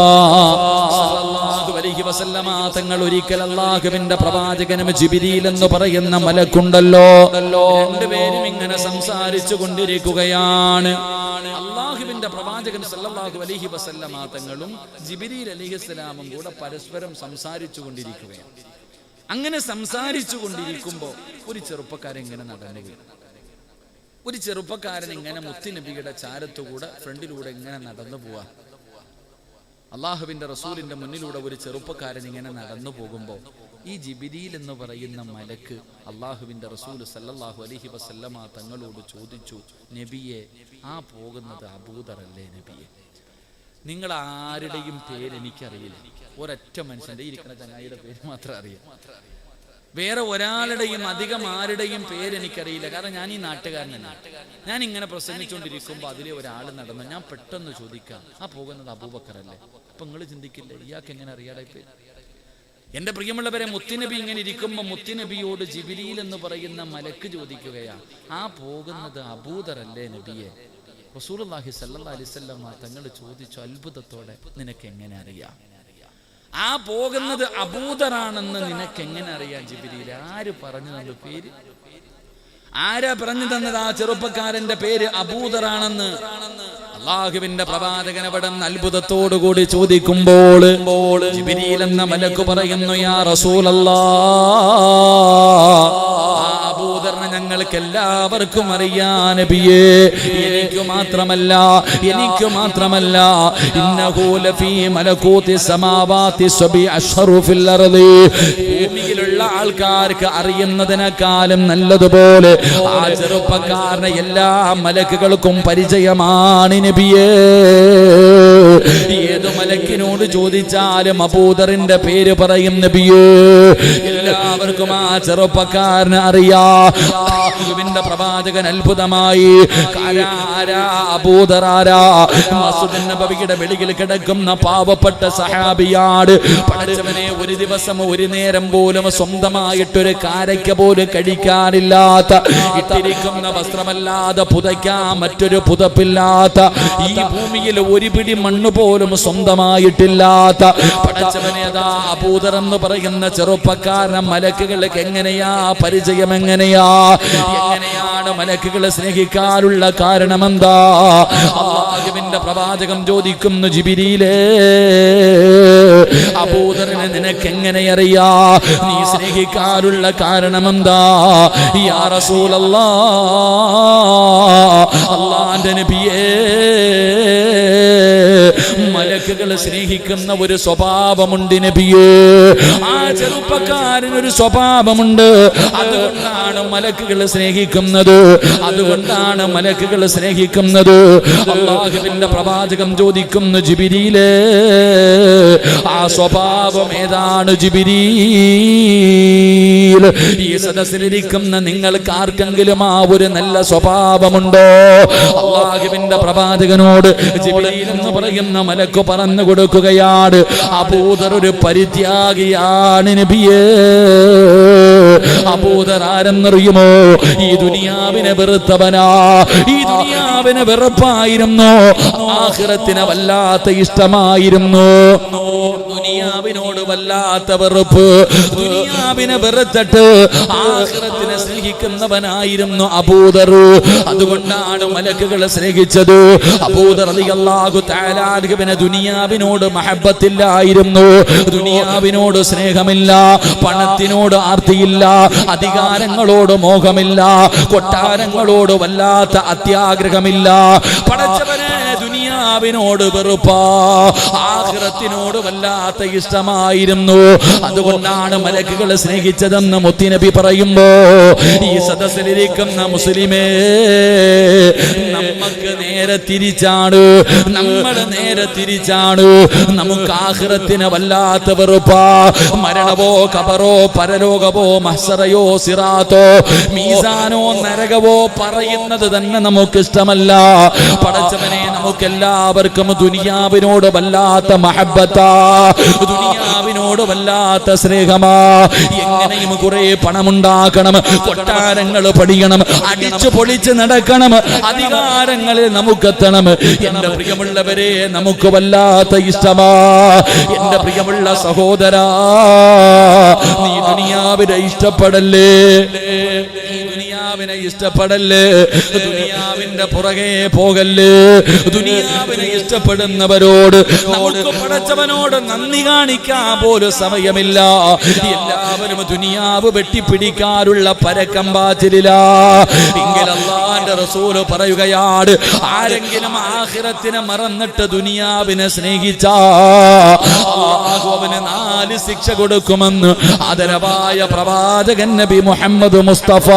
സല്ലല്ലാഹു അലൈഹി വസല്ലമ തങ്ങൾ ഒരിക്കൽ അല്ലാഹുവിന്റെ പ്രവാചകനും ജിബ്രീൽ എന്ന് പറയുന്ന മലക്കുണ്ടല്ലോ, രണ്ടുപേരും ഇങ്ങനെ സംസാരിച്ചു കൊണ്ടിരിക്കുകയാണ്. അല്ലാഹുവിന്റെ പ്രവാചകൻ സല്ലല്ലാഹു അലൈഹി വസല്ലമ തങ്ങളും ജിബ്രീൽ അലൈഹിസ്സലാമും കൂടെ പരസ്പരം സംസാരിച്ചു കൊണ്ടിരിക്കുകയാണ്. അങ്ങനെ സംസാരിച്ചു കൊണ്ടിരിക്കുമ്പോൾ ഒരു ചെറുപ്പക്കാരൻ ഇങ്ങനെ നടന്നു പോയി. ഒരു ചെറുപ്പക്കാരൻ ഇങ്ങനെ മുത്തുനബിയുടെ ചാരത്തുകൂടെ ഫ്രണ്ടിലൂടെ ഇങ്ങനെ നടന്നു പോവാ. അള്ളാഹുവിന്റെ റസൂലിന്റെ മുന്നിലൂടെ ഒരു ചെറുപ്പക്കാരൻ ഇങ്ങനെ നടന്നു പോകുമ്പോൾ ഈ ജിബ്രീൽ എന്ന് പറയുന്ന മലക്ക് അള്ളാഹുവിന്റെ റസൂൽ സല്ലല്ലാഹു അലൈഹി വസല്ലമ തങ്ങളോട് ചോദിച്ചു, നബിയെ, ആ പോകുന്നത് അബൂദറല്ലേ നബിയെ? നിങ്ങൾ ആരുടെയും പേര് എനിക്കറിയില്ല. ഒരൊറ്റ മനുഷ്യന്റെ ഇരിക്കുന്ന ചങ്ങായിയുടെ പേര് മാത്രം അറിയാം. വേറെ ഒരാളുടെയും അധികം ആരുടെയും പേര് എനിക്കറിയില്ല. കാരണം ഞാൻ ഈ നാട്ടുകാരനല്ല. ഞാൻ ഇങ്ങനെ പ്രസംഗിച്ചുകൊണ്ടിരിക്കുമ്പോൾ അതിലെ ഒരാൾ നടന്നു. ഞാൻ പെട്ടെന്ന് ചോദിക്കാം, ആ പോകുന്നത് അബൂബക്കറല്ലേ? അപ്പൊ നിങ്ങൾ ചിന്തിക്കില്ലേ, ഇയാൾക്ക് എങ്ങനെ അറിയാടെ പേര്? എന്റെ പ്രിയമുള്ളവരെ, മുത്തുനബി ഇങ്ങനെ ഇരിക്കുമ്പോൾ മുത്തുനബിയോട് ജിബ്രീൽ എന്ന് പറയുന്ന മലക്ക് ചോദിക്കുകയാണ്, ആ പോകുന്നത് അബൂദറല്ലേ നബിയെ? റസൂലുള്ളാഹി സ്വല്ലല്ലാഹു അലൈഹി വസല്ലം തങ്ങൾ ചോദിച്ചു അത്ഭുതത്തോടെ, നിനക്ക് എങ്ങനെ അറിയാം? ആ പോകുന്നത് അബൂദറാണെന്ന് നിനക്ക് എങ്ങനെ അറിയാം ജിബ്രീൽ? ആര് പറഞ്ഞു തന്ന പേര്? ആരാ പറഞ്ഞു തന്നത് ആ ചെറുപ്പക്കാരന്റെ പേര് അബൂദറാണെന്ന്? അല്ലാഹുവിന്റെ പ്രവാചകൻ അവിടെ അത്ഭുതത്തോടുകൂടി ചോദിക്കുമ്പോൾ ജിബ്രീൽ എന്ന മലക്ക് പറയുന്നു, യാ റസൂലല്ലാഹ്, അബൂദറിനെ ഞങ്ങൾക്ക് എല്ലാവർക്കും അറിയാം നബിയേ. എനിക്ക് മാത്രമല്ല ഇന്നഹു ലഫീ മലകൂതി സമാവാതി സബി അശ്ഹറു ഫിൽ അർളി, ഭൂമിയിലുള്ള ആൾക്കാർക്ക് അറിയുന്നതിനേക്കാളും നല്ലതുപോലെ ആ ചെറുപ്പക്കാരനെ എല്ലാ മലക്കുകൾക്കും പരിചയമാണ് നബിയേ. ഏത് മലക്കിനോട് ചോദിച്ചാലും അബൂദറിന്റെ പേര് പറയും നബിയേ. എല്ലാവർക്കും ആ ചെറുപ്പക്കാരനെ അറിയാം. അല്ലാഹുവിന്റെ പ്രവാചകൻ അത്ഭുതമായി, അബൂദറാരാ? മസ്ജിദ് നബവിയുടെ വെളിയിൽ കിടക്കുന്ന പാവപ്പെട്ട സഹാബിയാണ്. പഠിച്ചവനെ, ഒരു ദിവസം ഒരു നേരം പോലും സ്വന്തമായിട്ടൊരു കാരയ്ക്ക പോലും കഴിക്കാനില്ലാത്ത, ഇട്ടിരിക്കുന്ന വസ്ത്രമല്ലാതെ പുതയ്ക്കാൻ മറ്റൊരു പുതപ്പില്ലാത്ത, ഈ ഭൂമിയിൽ ഒരു പിടി മണ്ണ് പോലും സ്വന്തമായിട്ടില്ലാത്ത പഠിച്ചവനെ, അതാ അബൂദർ എന്ന് പറയുന്ന ചെറുപ്പക്കാരൻ മലക്കുകൾക്ക് എങ്ങനെയാ പരിചയം? എങ്ങനെയാണ് മലക്കുകളെ സ്നേഹിക്കാനുള്ള കാരണമെന്താ? അല്ലാഹുവിന്റെ പ്രവാചകൻ ചോദിക്കുന്നു, ജിബ്രീലേ, അബൂദറിനെ നിനക്ക് എങ്ങനെ അറിയാ? നീ സ്നേഹിക്കാനുള്ള കാരണമെന്താ? യാ റസൂലല്ലാഹ്, അല്ലാഹുവിന്റെ നബിയേ, മലക്കുകൾ സ്നേഹിക്കുന്ന ഒരു സ്വഭാവമുണ്ട് നബിയേ. ആ ചെറുപ്പക്കാരനൊരു സ്വഭാവമുണ്ട്. അതുകൊണ്ടാണ് മലക്കുകൾ സ്നേഹിക്കുന്നത്. അല്ലാഹുവിന്റെ പ്രവാചകൻ ചോദിക്കുന്നു, ജിബ്രീലേ, ആ സ്വഭാവം ഏതാണ് ജിബ്രീൽ? ഈ സദസ്സിലിരിക്കുന്ന നിങ്ങൾക്ക് ആർക്കെങ്കിലും ആ ഒരു നല്ല സ്വഭാവമുണ്ടോ? അല്ലാഹുവിന്റെ പ്രവാചകനോട് ജിബ്രീൽ എന്ന് പറയുന്ന മലക്ക് പറഞ്ഞു കൊടുക്കുകയാണ്, അബൂദർ ഒരു പരിത്യാഗിയാണ് നബിയേ. അബൂദർ ആരെന്നറിയുമോ? ഈ ദുനിയാവിനെ വെറുത്തവനാ. ഈ ദുനിയാവിനെ വെറുപ്പായിരുന്നു, ആഖിറത്തിനെ വല്ലാത്ത ഇഷ്ടമായിരുന്നു. ദുനിയാവിനോട് വല്ലാത്ത വെറുപ്പ്. ദുനിയാവിനെ വെറുത്തിട്ട് ആഖിറത്തിനെ സ്നേഹിക്കുന്നവനായിരുന്നു അബൂദർ. അതുകൊണ്ടാണ് മലക്കുകളെ സ്നേഹിച്ചത്. അബൂദർ റളിയല്ലാഹു തആല അൻഹുവിനെ ദുനിയാവിനോട് മഹബ്ബത്തില്ലായിരുന്നു. ദുനിയാവിനോട് സ്നേഹമില്ല, പണത്തിനോട് ആർത്തിയില്ല, അധികാരങ്ങളോട് മോഹമില്ല, കൊട്ടാരങ്ങളോട് വല്ലാത്ത അത്യാഗ്രഹമില്ല. പടച്ചവനെ, ദുനിയാവിനോട് വെറുപ്പാ, ആഖിറത്തിനോട് വല്ലാത്ത ഇഷ്ടമായിരുന്നു. അതുകൊണ്ടാണ് മലക്കുകളെ സ്നേഹിച്ചതെന്ന് മുത്തുനബി പറയുമ്പോ, ഈ സദസ്സിലിരിക്കുന്ന മുസ്ലിമേ, നമുക്ക് നേരെ തിരിച്ചാണ്. നമുക്ക് ആഖിറത്തിനെ വല്ലാത്ത വെറുപ്പാ. മരണമോ കബറോ പരലോകമോ മഹ്സറയോ സിറാത്തോ മീസാനോ നരകവോ പറയുന്നത് തന്നെ നമുക്ക് ഇഷ്ടമല്ല. പടച്ചവനെ, നമുക്കെല്ലാവർക്കും ദുനിയാവിനോട് വല്ലാത്ത മഹബ്ബത്താ, ദുനിയാവിനോട് വല്ലാത്ത സ്നേഹമാ. എങ്ങനെയും കുറെ പണമുണ്ടാക്കണം, കൊട്ടാരങ്ങൾ പണിയണം, അടിച്ചു പൊളിച്ച് നടക്കണം, അധികാരങ്ങളിൽ നമുക്കെത്തണം. എന്റെ പ്രിയമുള്ളവരെ, നമുക്ക് വല്ലാത്ത ഇഷ്ടമാ. എന്റെ പ്രിയമുള്ള സഹോദരാ, നീ ദുനിയാവിനെ ഇഷ്ടപ്പെടല്ലേ, നീ ദുനിയാവിനെ ഇഷ്ടപ്പെടല്ലേ, ദുനിയാവിന്റെ പുറകെ പോകല്ലേ. ദുനിയാവിനെ ഇഷ്ടപ്പെടുന്നവരോട് നമുക്ക് പടച്ചവനോട് നന്ദി കാണിക്കാൻ പോലും സമയമില്ല. എല്ലാവരും ദുനിയാവ് വെട്ടിപ്പിടിക്കാനുള്ള പരക്കം പാച്ചിലില്ല. എങ്കിൽ അല്ലാഹുവിന്റെ റസൂൽ പറയുകയാണ്, ആരെങ്കിലും ആഖിറത്തിനെ മറന്നിട്ട് ദുനിയാവിനെ സ്നേഹിച്ചാ അല്ലാഹു അവന് 4 ശിക്ഷ കൊടുക്കുമെന്ന് ആദരവായ പ്രവാചകൻ നബി മുഹമ്മദ് മുസ്തഫ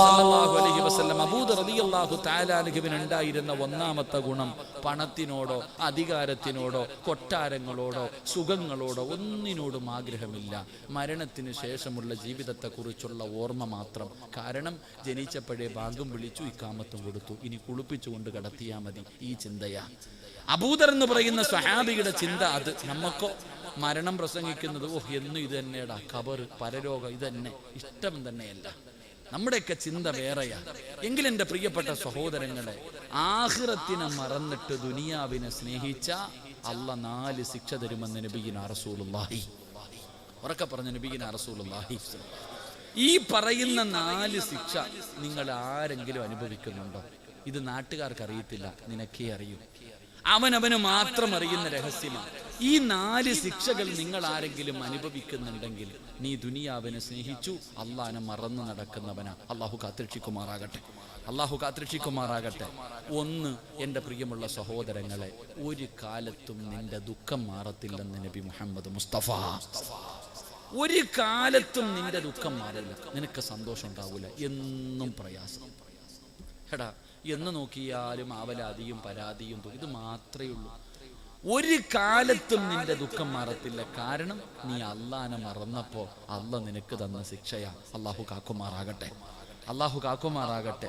സല്ലല്ലാഹു അലൈഹി വസല്ലം. അബൂദർ റളിയല്ലാഹു തആല അൻഹുവിന് ഉണ്ടായിരുന്ന ഒന്നാമത്തെ ഗുണം പണത്തിനോടോ അധികാരത്തിനോടോ കൊട്ടാരങ്ങളോടോ സുഖങ്ങളോടോ ഒന്നിനോടും ആഗ്രഹമില്ല. മരണത്തിന് ശേഷമുള്ള ജീവിതത്തെക്കുറിച്ചുള്ള ഓർമ്മ മാത്രം. കാരണം ജനിച്ചപ്പോഴേ ബാങ്കും വിളിച്ചു, ഇക്കാമത്തും കൊടുത്തു, ഇനി കുളിപ്പിച്ചുകൊണ്ട് കടത്തിയാൽ മതി, ഈ ചിന്തയാ അബൂദർ എന്ന് പറയുന്ന സ്വഹാബിയുടെ ചിന്ത. അത് നമുക്കോ മരണം പ്രസംഗിക്കുന്നത് എന്നും ഇത് തന്നെയാടാ, ഖബർ, പരലോകം, ഇതന്നെ ഇഷ്ടം തന്നെയല്ല. നമ്മുടെയൊക്കെ ചിന്ത വേറെയാ. എങ്കിലും എൻ്റെ പ്രിയപ്പെട്ട സഹോദരങ്ങളെ, ആഖിറത്തിനെ മറന്നിട്ട് ദുനിയാവിനെ സ്നേഹിച്ച അല്ലാഹ് 4 ശിക്ഷ തരുമെന്ന് നബിയിനാ റസൂലുള്ളാഹി. ഉറക്കെ പറഞ്ഞ നബിയിനാ റസൂലുള്ളാഹി. ഈ പറയുന്ന 4 ശിക്ഷ നിങ്ങൾ ആരെങ്കിലും അനുഭവിക്കുന്നുണ്ടോ? ഇത് നാട്ടുകാർക്ക് അറിയത്തില്ല, നിനക്കേ അറിയൂ. അവനവന് മാത്രം അറിയുന്ന രഹസ്യമാണ്. ഈ 4 ശിക്ഷകൾ നിങ്ങൾ ആരെങ്കിലും അനുഭവിക്കുന്നുണ്ടെങ്കിൽ നീ ദുനിയാവിനെ സ്നേഹിച്ചു, അള്ളാഹനെ മറന്നു നടക്കുന്നവനാ. അള്ളാഹു കാത്തിരക്ഷിക്കുമാറാകട്ടെ, അള്ളാഹു കാത്തിരക്ഷിക്കുമാറാകട്ടെ. 1, എൻ്റെ പ്രിയമുള്ള സഹോദരങ്ങളെ, ഒരു കാലത്തും നിന്റെ ദുഃഖം മാറത്തില്ലെന്ന് നബി മുഹമ്മദ് മുസ്തഫ. ഒരു കാലത്തും നിന്റെ ദുഃഖം മാറില്ല, നിനക്ക് സന്തോഷം ഉണ്ടാവൂല, എന്നും പ്രയാസം. എടാ, എന്ന് നോക്കിയാലും ആവലാതിയും പരാതിയും ഇത് മാത്രമേ ഉള്ളൂ. ഒരു കാലത്തും നിന്റെ ദുഃഖം മാറത്തില്ല. കാരണം നീ അള്ളാഹനെ മറന്നപ്പോ അള്ളാഹ് നിനക്ക് തന്ന ശിക്ഷയാ. അള്ളാഹു കാക്കുമാറാകട്ടെ, അള്ളാഹു കാക്കുമാറാകട്ടെ.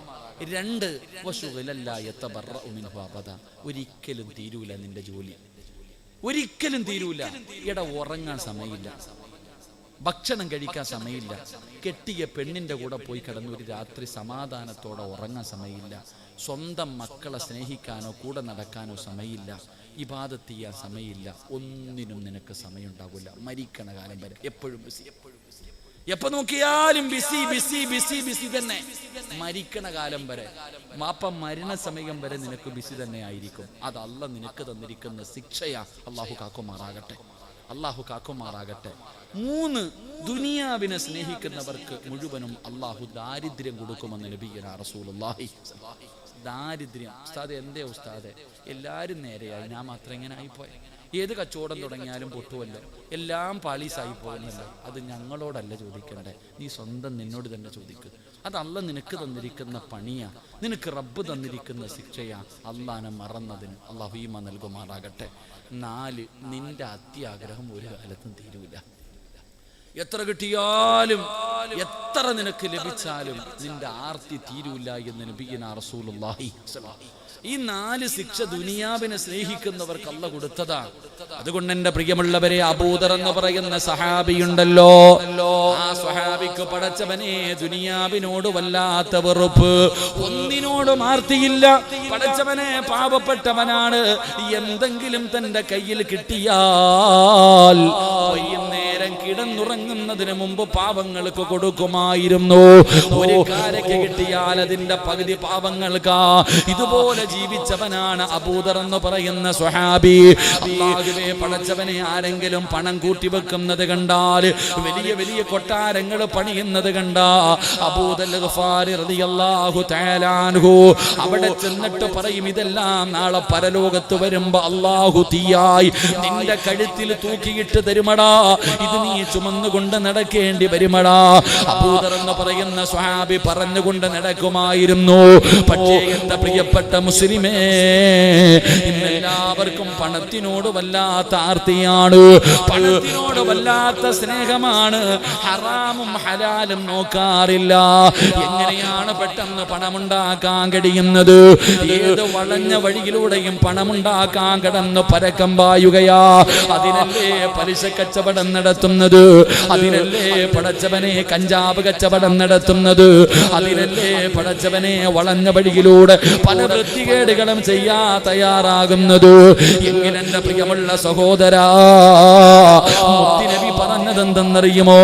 2, ഒരിക്കലും തീരൂല നിന്റെ ജോലി, ഒരിക്കലും തീരൂല. എടാ, ഉറങ്ങാൻ സമയമില്ല, ഭക്ഷണം കഴിക്കാൻ സമയമില്ല, കെട്ടിയ പെണ്ണിന്റെ കൂടെ പോയി കിടന്ന് ഒരു രാത്രി സമാധാനത്തോടെ ഉറങ്ങാൻ സമയമില്ല, സ്വന്തം മക്കളെ സ്നേഹിക്കാനോ കൂടെ നടക്കാനോ സമയമില്ല, ഇബാദത്ത് ചെയ്യാൻ സമയമില്ല, ഒന്നിനും നിനക്ക് സമയം ഉണ്ടാവില്ല. മരിക്കണ കാലം വരെ എപ്പോഴും ബിസി, എപ്പോ നോക്കിയാലും ബിസി ബിസി ബിസി ബിസി തന്നെ. മരിക്കണ കാലം വരെ, മരണസമയം വരെ നിനക്ക് ബിസി തന്നെ ആയിരിക്കും. അത് അല്ലാഹ് നിനക്ക് തന്നിരിക്കുന്ന ശിക്ഷയാ. അല്ലാഹു കാക്കുമാറാകട്ടെ, അല്ലാഹു കാക്കുമാറാകട്ടെ. 3, ദുനിയാവിനെ സ്നേഹിക്കുന്നവർക്ക് മുഴുവനും അല്ലാഹു ദാരിദ്ര്യം കൊടുക്കുമെന്ന് നബിയുനാ റസൂലുള്ളാഹി. ദാരിദ്ര്യം. ഉസ്താദെ, എന്തേ ഉസ്താദെ, എല്ലാവരും നേരെയായി, ഞാൻ മാത്രം എങ്ങനെ ആയിപ്പോയി? ഏത് കച്ചവടം തുടങ്ങിയാലും പൊട്ടുമല്ലോ, എല്ലാം പാളീസായി പോകുന്നല്ലോ. അത് ഞങ്ങളോടല്ല ചോദിക്കണ്ടേ, നീ സ്വന്തം നിന്നോട് തന്നെ ചോദിക്കുക. അത് അല്ലാഹ് നിനക്ക് തന്നിരിക്കുന്ന പണിയാ, നിനക്ക് റബ്ബ് തന്നിരിക്കുന്ന ശിക്ഷയാ. അല്ലാഹനെ മറന്നതിന് അല്ലാഹു ഈമാൻ നൽകുമാറാകട്ടെ. 4, നിന്റെ അത്യാഗ്രഹം ഒരു കാലത്തും തീരൂല. എത്ര കിട്ടിയാലും എത്ര നിനക്ക് ലഭിച്ചാലും നിന്റെ ആർത്തി തീരൂല എന്ന് നബിയുനാ റസൂലുള്ളാഹി. ഈ 4 ശിക്ഷ ദുനിയാവിനെ സ്നേഹിക്കുന്നവർക്ക് അല്ലാഹ് കൊടുത്തതാ. അതുകൊണ്ട് എൻ്റെ പ്രിയമുള്ളവരെ, അബൂദർ എന്ന് പറയുന്ന സഹാബിയുണ്ടല്ലോ, ആ സഹാബിക്ക് പടച്ചവനെ ദുനിയാവിനോട് വല്ലാത്ത വെറുപ്പ്, ഒന്നിനോടും ആർത്തിയില്ല. പടച്ചവനെ പാവപ്പെട്ടവനാണ്, എന്തെങ്കിലും തന്റെ കയ്യിൽ കിട്ടിയാൽ വൈകുന്നേരം കിടന്നുറങ്ങുന്നതിന് മുമ്പ് പാവങ്ങൾക്ക് കൊടുക്കുമായിരുന്നു. ഒരു കാരയ്ക്ക് കിട്ടിയാൽ അതിന്റെ പകുതി പാവങ്ങൾക്കാ. ഇതുപോലെ ജീവിച്ചവനാണ് അബൂദർ എന്ന് പറയുന്ന സ്വഹാബി. അല്ലാഹുവേ, പടച്ചവനെ, ആരെങ്കിലും പണം കൂട്ടി വെക്കുന്നത് കണ്ടാൽ, വലിയ വലിയ കൊട്ടാരങ്ങൾ പണിയുന്നത് കണ്ടാ അബൂദർ ഗഫാരി റളിയല്ലാഹു തആല അൻഹു അവിടെ ചെന്നിട്ട് പറയും, ഇതെല്ലാം നാളെ പരലോകത്ത് വരുമ്പോ അല്ലാഹു തീയായി നിന്റെ കഴുത്തിൽ തൂക്കിയിട്ട് തരുമടാ, ഇത് നീ ചുമന്നുകൊണ്ട് നടക്കേണ്ടി വരുമടാ. അബൂദർ എന്ന് പറയുന്ന സ്വഹാബി പറഞ്ഞുകൊണ്ട് നടക്കുമായിരുന്നു. പക്ഷേ എന്റെ പ്രിയപ്പെട്ട മുസ്ലിമേ, ഇന്നെല്ലാവർക്കും പണത്തിനോട് വല്ലാത്ത ആർത്തിയാണ്, പണത്തിനോട് പെണ്ണിനോട് വല്ലാത്ത സ്നേഹമാണ്. ഹറാമും ഹലാലും നോക്കാറില്ല. എങ്ങനെയാണ് പെട്ടെന്ന് പണമുണ്ടാക്കാൻ കഴിയുന്നത്? ഏത് വളഞ്ഞ വഴിയിലൂടെയും പണമുണ്ടാക്കാൻ കിടന്ന് പരക്കം പായുകയാ. അതിനല്ലേ പലിശ കച്ചവടം നടത്തുന്നത്, അതിനല്ലേ പടച്ചവനെ കഞ്ചാവ് കച്ചവടം നടത്തുന്നത്, അതിനല്ലേ പടച്ചവനെ വളഞ്ഞ വഴിയിലൂടെ പല വൃത്തികേടുകളും ചെയ്യാ തയ്യാറാകുന്നത്. എങ്കിൽ എന്റെ പ്രിയമുള്ള സഹോദരാ, മുത്തുനബി പറഞ്ഞതെന്തെന്നറിയുമോ?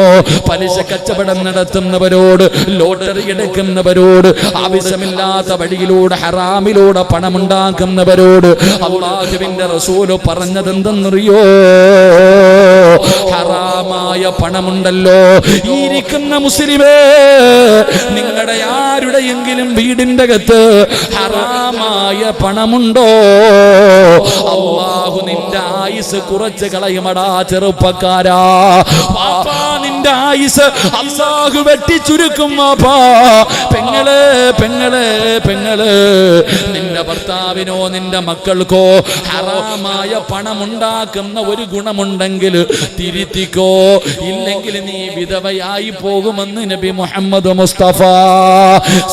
പലിശ കച്ചവടം നടത്തുന്നവരോട്, ലോട്ടറി എടുക്കുന്നവരോട്, ആവശ്യമില്ലാത്ത വഴിയിലൂടെ ഹറാമിലൂടെ പണമുണ്ടാക്കുന്നവരോട് അല്ലാഹുവിന്റെ റസൂൽ പറഞ്ഞതെന്തെന്നറിയോ? ഹറാമായ പണമുണ്ടല്ലോ, ഇരിക്കുന്ന മുസ്ലിമേ, നിങ്ങളുടെ ആരുടെയെങ്കിലും വീടിന്റെ അകത്ത് ഹറാമായ പണമുണ്ടോ? അല്ലാഹു നിന്റെ ആയുസ് കുറച്ച് കളയുമടാ ചെറുപ്പക്കാരാ. വാപ്പാ, നിന്റെ ആയുസ് അല്ലാഹു വെട്ടിച്ചുരുക്കും. വാപ്പാ, പെങ്ങളെ പെങ്ങളെ പെങ്ങളെ, നിന്റെ ഭർത്താവിനോ നിന്റെ മക്കൾക്കോ ഹറാമായ പണമുണ്ടാക്കുന്ന ഒരു ഗുണമുണ്ടെങ്കിൽ തിരുത്തിക്കോ, ഇല്ലെങ്കിൽ നീ വിധവയായി പോകുമെന്ന് നബി മുഹമ്മദ് മുസ്തഫ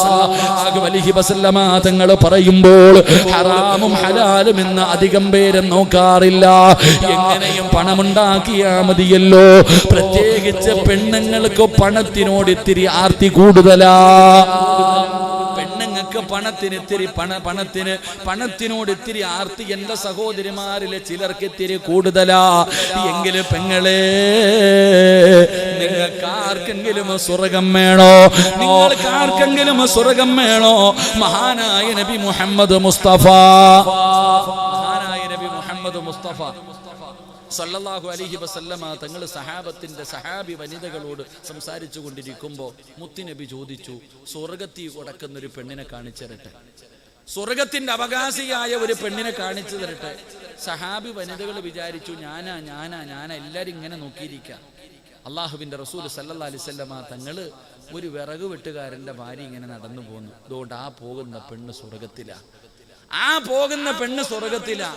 സല്ലല്ലാഹു അലൈഹി വസല്ലമ തങ്ങൾ പറയുമ്പോൾ ഹറാമും ഹലാലും എന്ന് അധികം പേരും നോക്കാറില്ല. എങ്ങനെയും പണമുണ്ടാക്കിയാ മതിയല്ലോ. പ്രത്യേകിച്ച് പെണ്ണുങ്ങൾക്ക് പണത്തിനോട് ഇത്തിരി ആർത്തി കൂടുതലാ. പെണ്ണുങ്ങൾക്ക് പണത്തിനോട് ഇത്തിരി ആർത്തി എന്റെ സഹോദരിമാരിലെ ചിലർക്ക് ഇത്തിരി കൂടുതലാ. എങ്കിലും പെങ്ങളെ, നിങ്ങൾക്ക് ആർക്കെങ്കിലും സ്വർഗം വേണോ? നിങ്ങൾക്ക് ആർക്കെങ്കിലും സ്വർഗം വേണോ? മഹാനായ നബി മുഹമ്മദ് മുസ്തഫ സല്ലല്ലാഹു അലൈഹി വസല്ലമ തങ്ങൾ സഹാബി വനിതകളോട് സംസാരിച്ചു കൊണ്ടിരിക്കുമ്പോൾ മുത്തുനബി ചോദിച്ചു, സ്വർഗത്തിൽ കൊടുക്കുന്ന ഒരു പെണ്ണിനെ കാണിച്ചു തരട്ടെ, സ്വർഗത്തിന്റെ അവകാശിയായ ഒരു പെണ്ണിനെ കാണിച്ചു തരട്ടെ. സഹാബി വനിതകൾ വിചാരിച്ചു, ഞാനാ എല്ലാരും ഇങ്ങനെ നോക്കിയിരിക്കാം. അള്ളാഹുവിന്റെ റസൂൽ സല്ലല്ലാഹു അലൈഹി വസല്ലമ തങ്ങൾ ഒരു വിറക് വെട്ടുകാരന്റെ ഭാര്യ ഇങ്ങനെ നടന്നു പോന്നു. അതുകൊണ്ട് ആ പോകുന്ന പെണ്ണ് സ്വർഗത്തിലാ, ആ പോകുന്ന പെണ്ണ് സ്വർഗത്തിലാ.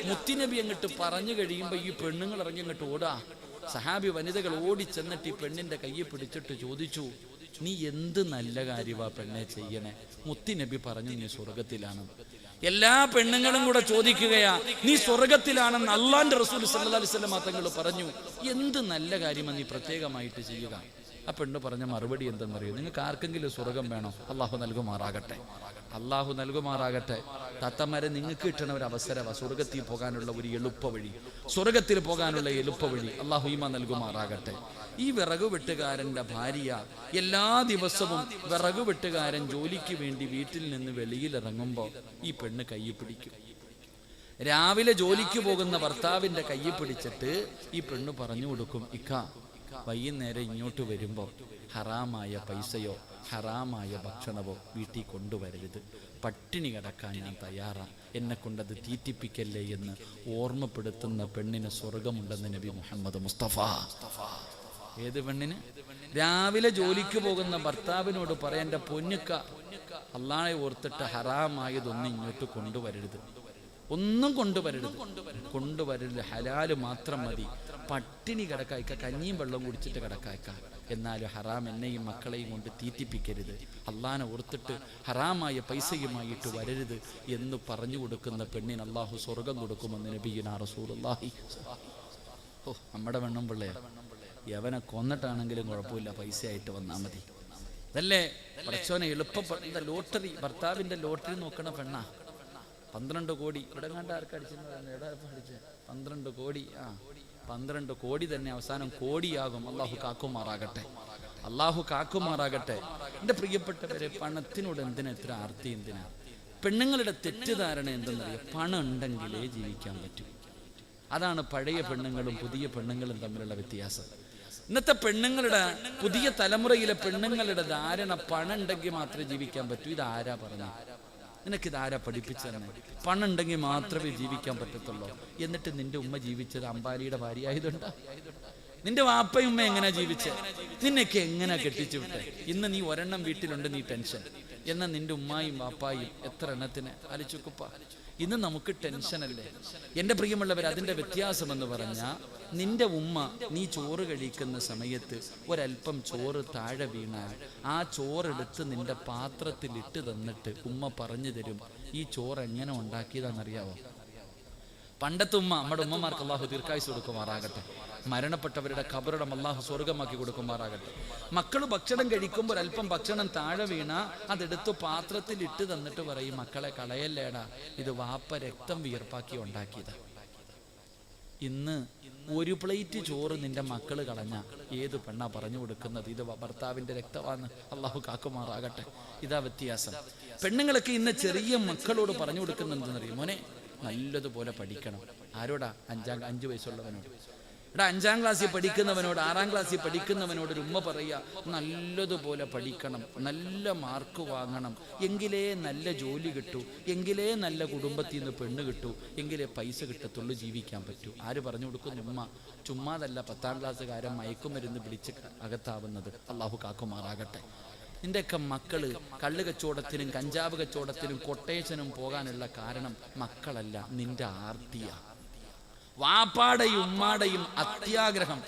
മുത്തുനബി അങ്ങോട്ട് പറഞ്ഞു കഴിയുമ്പോ ഈ പെണ്ണുങ്ങൾ ഇറങ്ങി അങ്ങോട്ട് ഓടാ. സഹാബി വനിതകൾ ഓടി ചെന്നിട്ട് ഈ പെണ്ണിന്റെ കയ്യെ പിടിച്ചിട്ട് ചോദിച്ചു, നീ എന്ത് നല്ല കാര്യമാ പെണ്ണെ ചെയ്യണേ? മുത്തുനബി പറഞ്ഞു, നീ സ്വർഗത്തിലാണ്. എല്ലാ പെണ്ണുങ്ങളും കൂടെ ചോദിക്കുകയാ, നീ സ്വർഗത്തിലാണെന്ന് അള്ളാന്റെ റസൂൽ സല്ലല്ലാഹു അലൈഹി വസല്ലം തങ്ങൾ പറഞ്ഞു. എന്ത് നല്ല കാര്യമാണ് നീ പ്രത്യേകമായിട്ട് ചെയ്യുക? ആ പെണ്ണ് പറഞ്ഞ മറുപടി എന്തെന്നറിയോ? നിങ്ങൾക്ക് ആർക്കെങ്കിലും സ്വർഗം വേണോ? അള്ളാഹു നൽകുമാറാകട്ടെ, അള്ളാഹു നൽകുമാറാകട്ടെ. തത്തമാരെ, നിങ്ങൾക്ക് കിട്ടണ ഒരു അവസരമാണ് സ്വർഗത്തിൽ പോകാനുള്ള ഒരു എളുപ്പ വഴി, സ്വർഗത്തിൽ പോകാനുള്ള എളുപ്പ വഴി. അള്ളാഹു ഈമാൻ നൽകുമാറാകട്ടെ. ഈ വിറക് വെട്ടുകാരന്റെ ഭാര്യ എല്ലാ ദിവസവും വിറക് വെട്ടുകാരൻ ജോലിക്ക് വേണ്ടി വീട്ടിൽ നിന്ന് വെളിയിലിറങ്ങുമ്പോൾ ഈ പെണ്ണ് കൈ പിടിക്കും. രാവിലെ ജോലിക്ക് പോകുന്ന ഭർത്താവിന്റെ കൈ പിടിച്ചിട്ട് ഈ പെണ്ണ് പറഞ്ഞു കൊടുക്കും, ഇക്ക വൈകുന്നേരം ഇങ്ങോട്ട് വരുമ്പോൾ ഹറാമായ പൈസയോ ഹറാമായ ഭക്ഷണമോ വീട്ടിൽ കൊണ്ടുവരരുത്, പട്ടിണി കിടക്കാൻ ഞാൻ തയ്യാറാ, എന്നെ കൊണ്ടത് തീറ്റിപ്പിക്കല്ലേ എന്ന് ഓർമ്മപ്പെടുത്തുന്ന പെണ്ണിന് സ്വർഗമുണ്ടെന്ന് നബി മുഹമ്മദ് മുസ്തഫ. ഏത് പെണ്ണിന്? രാവിലെ ജോലിക്ക് പോകുന്ന ഭർത്താവിനോട് പറയാൻ, എൻ്റെ പൊന്നുക്ക, അള്ളാഹെ ഓർത്തിട്ട് ഹറാമായതൊന്നും ഇങ്ങോട്ട് കൊണ്ടുവരരുത്, ഒന്നും കൊണ്ടുവരരുത്, ഹലാല് മാത്രം മതി, പട്ടിണി കിടക്കായ്ക്ക, കഞ്ഞിയും വെള്ളം കുടിച്ചിട്ട് കിടക്കായ്ക്ക, എന്നാലും ഹറാം എന്നെയും മക്കളെയും കൊണ്ട് തീറ്റിപ്പിക്കരുത്, അള്ളാനെ ഓർത്തിട്ട് ഹറാമായ പൈസയുമായിട്ട് വരരുത് എന്ന് പറഞ്ഞു കൊടുക്കുന്ന പെണ്ണിന് അള്ളാഹു സ്വർഗം കൊടുക്കുമെന്ന് നബിയുനാ റസൂലുള്ളാഹി. ഓ, നമ്മുടെ പെണ്ണും പിള്ളയാ, യവനെ കൊന്നിട്ടാണെങ്കിലും കുഴപ്പമില്ല, പൈസയായിട്ട് വന്നാൽ മതി. അതല്ലേ പടച്ചോനെ എളുപ്പം. ലോട്ടറി, ഭർത്താവിന്റെ ലോട്ടറി നോക്കണ പെണ്ണാ. 12 കോടി ഇവിടെ കണ്ട ആർക്കടിച്ചെന്ന് പറഞ്ഞു, 12 കോടി. 12 കോടി തന്നെ അവസാനം കോടിയാകും. അള്ളാഹു കാക്കുമാറാകട്ടെ, അള്ളാഹു കാക്കുമാറാകട്ടെ. എൻ്റെ പ്രിയപ്പെട്ടവരെ, പണത്തിനോട് എത്ര ആർത്തി, എന്തിനാ? പെണ്ണുങ്ങളുടെ തെറ്റിദ്ധാരണ എന്തെന്നറിയാം, പണം ഉണ്ടെങ്കിലേ ജീവിക്കാൻ പറ്റൂ. അതാണ് പഴയ പെണ്ണുങ്ങളും പുതിയ പെണ്ണുങ്ങളും തമ്മിലുള്ള വ്യത്യാസം. ഇന്നത്തെ പെണ്ണുങ്ങളുടെ, പുതിയ തലമുറയിലെ പെണ്ണുങ്ങളുടെ ധാരണ പണം ഉണ്ടെങ്കിൽ മാത്രമേ ജീവിക്കാൻ പറ്റൂ. ഇതാരാ പറഞ്ഞ? നിനക്കിതാരാ പഠിപ്പിച്ചു തന്നെ? പണം ഉണ്ടെങ്കിൽ മാത്രമേ ജീവിക്കാൻ പറ്റത്തുള്ളൂ. എന്നിട്ട് നിന്റെ ഉമ്മ ജീവിച്ചത് അംബാനിയുടെ ഭാര്യ ആയതുകൊണ്ടാ? നിന്റെ വാപ്പയും ഉമ്മ എങ്ങനെ ജീവിച്ചേ? നിന്നൊക്കെ എങ്ങനെ കെട്ടിച്ചു വിട്ടെ? ഇന്ന് നീ ഒരെണ്ണം വീട്ടിലുണ്ട്, നീ ടെൻഷൻ. എന്നാൽ നിന്റെ ഉമ്മായും വാപ്പായും എത്ര എണ്ണത്തിന് അലിച്ചുക്കുപ്പ? ഇന്ന് നമുക്ക് ടെൻഷനല്ലേ? എൻ്റെ പ്രിയമുള്ളവർ, അതിൻ്റെ വ്യത്യാസമെന്ന് പറഞ്ഞാൽ, നിന്റെ ഉമ്മ നീ ചോറ് കഴിക്കുന്ന സമയത്ത് ഒരല്പം ചോറ് താഴെ വീണാൽ ആ ചോറെടുത്ത് നിന്റെ പാത്രത്തിൽ ഇട്ട് തന്നിട്ട് ഉമ്മ പറഞ്ഞു തരും ഈ ചോറ് എങ്ങനെ ഉണ്ടാക്കിയതാണെന്നറിയാവോ? പണ്ടത്തെ ഉമ്മ, നമ്മുടെ ഉമ്മമാർക്ക് അള്ളാഹു ദീർഘായുസ്സ് കൊടുക്കുമാറാകട്ടെ, മരണപ്പെട്ടവരുടെ ഖബറിടം അള്ളാഹു സ്വർഗമാക്കി കൊടുക്കുമാറാകട്ടെ. മക്കൾ ഭക്ഷണം കഴിക്കുമ്പോൾ അല്പം ഭക്ഷണം താഴെ വീണ അതെടുത്ത് പാത്രത്തിൽ ഇട്ട് തന്നിട്ട് പറയും, മക്കളെ കളയല്ലേടാ, ഇത് വാപ്പ രക്തം വിയർപ്പാക്കി ഉണ്ടാക്കിയതാ. ഇന്ന് ഒരു പ്ലേറ്റ് ചോറ് നിന്റെ മക്കള് കളഞ്ഞ ഏത് പെണ്ണാ പറഞ്ഞു കൊടുക്കുന്നത് ഇത് ഭർത്താവിന്റെ രക്തമാണെന്ന്? അള്ളാഹു കാക്കുമാറാകട്ടെ. ഇതാ വ്യത്യാസം. പെണ്ണുങ്ങളൊക്കെ ഇന്ന് ചെറിയ മക്കളോട് പറഞ്ഞു കൊടുക്കുന്നെന്തെന്നറിയും, മോനെ നല്ലതുപോലെ പഠിക്കണം. ആരോടാ? 5 വയസ്സുള്ളവനോട്. എടാ, 5ാം ക്ലാസ്സിൽ പഠിക്കുന്നവനോട്, 6ാം ക്ലാസ്സിൽ പഠിക്കുന്നവനോട് ഒരു ഉമ്മ പറയുക, നല്ലതുപോലെ പഠിക്കണം, നല്ല മാർക്ക് വാങ്ങണം, എങ്കിലേ നല്ല ജോലി കിട്ടൂ, എങ്കിലേ നല്ല കുടുംബത്തിൽ നിന്ന് പെണ്ണ് കിട്ടൂ, എങ്കിലേ പൈസ കിട്ടത്തുള്ളൂ, ജീവിക്കാൻ പറ്റൂ. ആര് പറഞ്ഞു കൊടുക്കുന്നു? ഉമ്മ. ചുമ്മാതല്ല 10ാം ക്ലാസ്സുകാരൻ മയക്കുമരുന്ന് പിടിച്ച് അകത്താവുന്നത്. അള്ളാഹു കാക്കുമാറാകട്ടെ. നിന്റെയൊക്കെ മക്കള് കള്ള് കച്ചവടത്തിനും കഞ്ചാവ് കച്ചവടത്തിനും കൊട്ടേഷനും പോകാനുള്ള കാരണം മക്കളല്ല, നിന്റെ ആർത്തിയ. വാപ്പാടെയും ഉമ്മാടെയും അത്യാഗ്രഹം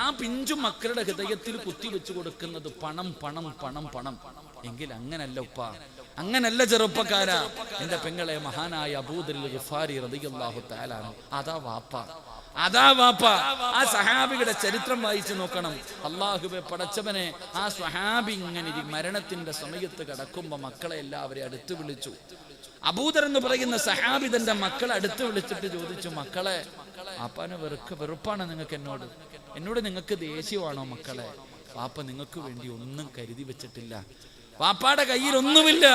ആ പിഞ്ചു മക്കളുടെ ഹൃദയത്തിൽ കുത്തിവെച്ചു കൊടുക്കുന്നത് പണം പണം പണം പണം. എങ്കിൽ അങ്ങനല്ല ഉപ്പ, അങ്ങനല്ല ചെറുപ്പക്കാരാ. എന്റെ പെങ്ങളെ, മഹാനായ അബൂദർ ഗിഫാരി റളിയല്ലാഹു തആല അൻഹു, അതാ വാപ്പ, അതാ വാപ്പ. ആ സഹാബിയുടെ ചരിത്രം വായിച്ചു നോക്കണം. അല്ലാഹുവേ പടച്ചവനെ, ആ സ്വഹാബി ഇങ്ങനെ മരണത്തിന്റെ സമയത്ത് കിടക്കുമ്പോ മക്കളെ എല്ലാവരെയും അടുത്ത് വിളിച്ചു. അബൂദർ എന്ന് പറയുന്ന സഹാബി തന്റെ മക്കളെ അടുത്ത് വിളിച്ചിട്ട് ചോദിച്ചു, മക്കളെ, വാപ്പാന് വെറുപ്പാണ് നിങ്ങൾക്ക് എന്നോട് നിങ്ങൾക്ക് ദേഷ്യമാണോ മക്കളെ? വാപ്പ നിങ്ങൾക്ക് വേണ്ടി ഒന്നും കരുതി വെച്ചിട്ടില്ല. വാപ്പാടെ കയ്യിൽ ഒന്നുമില്ല,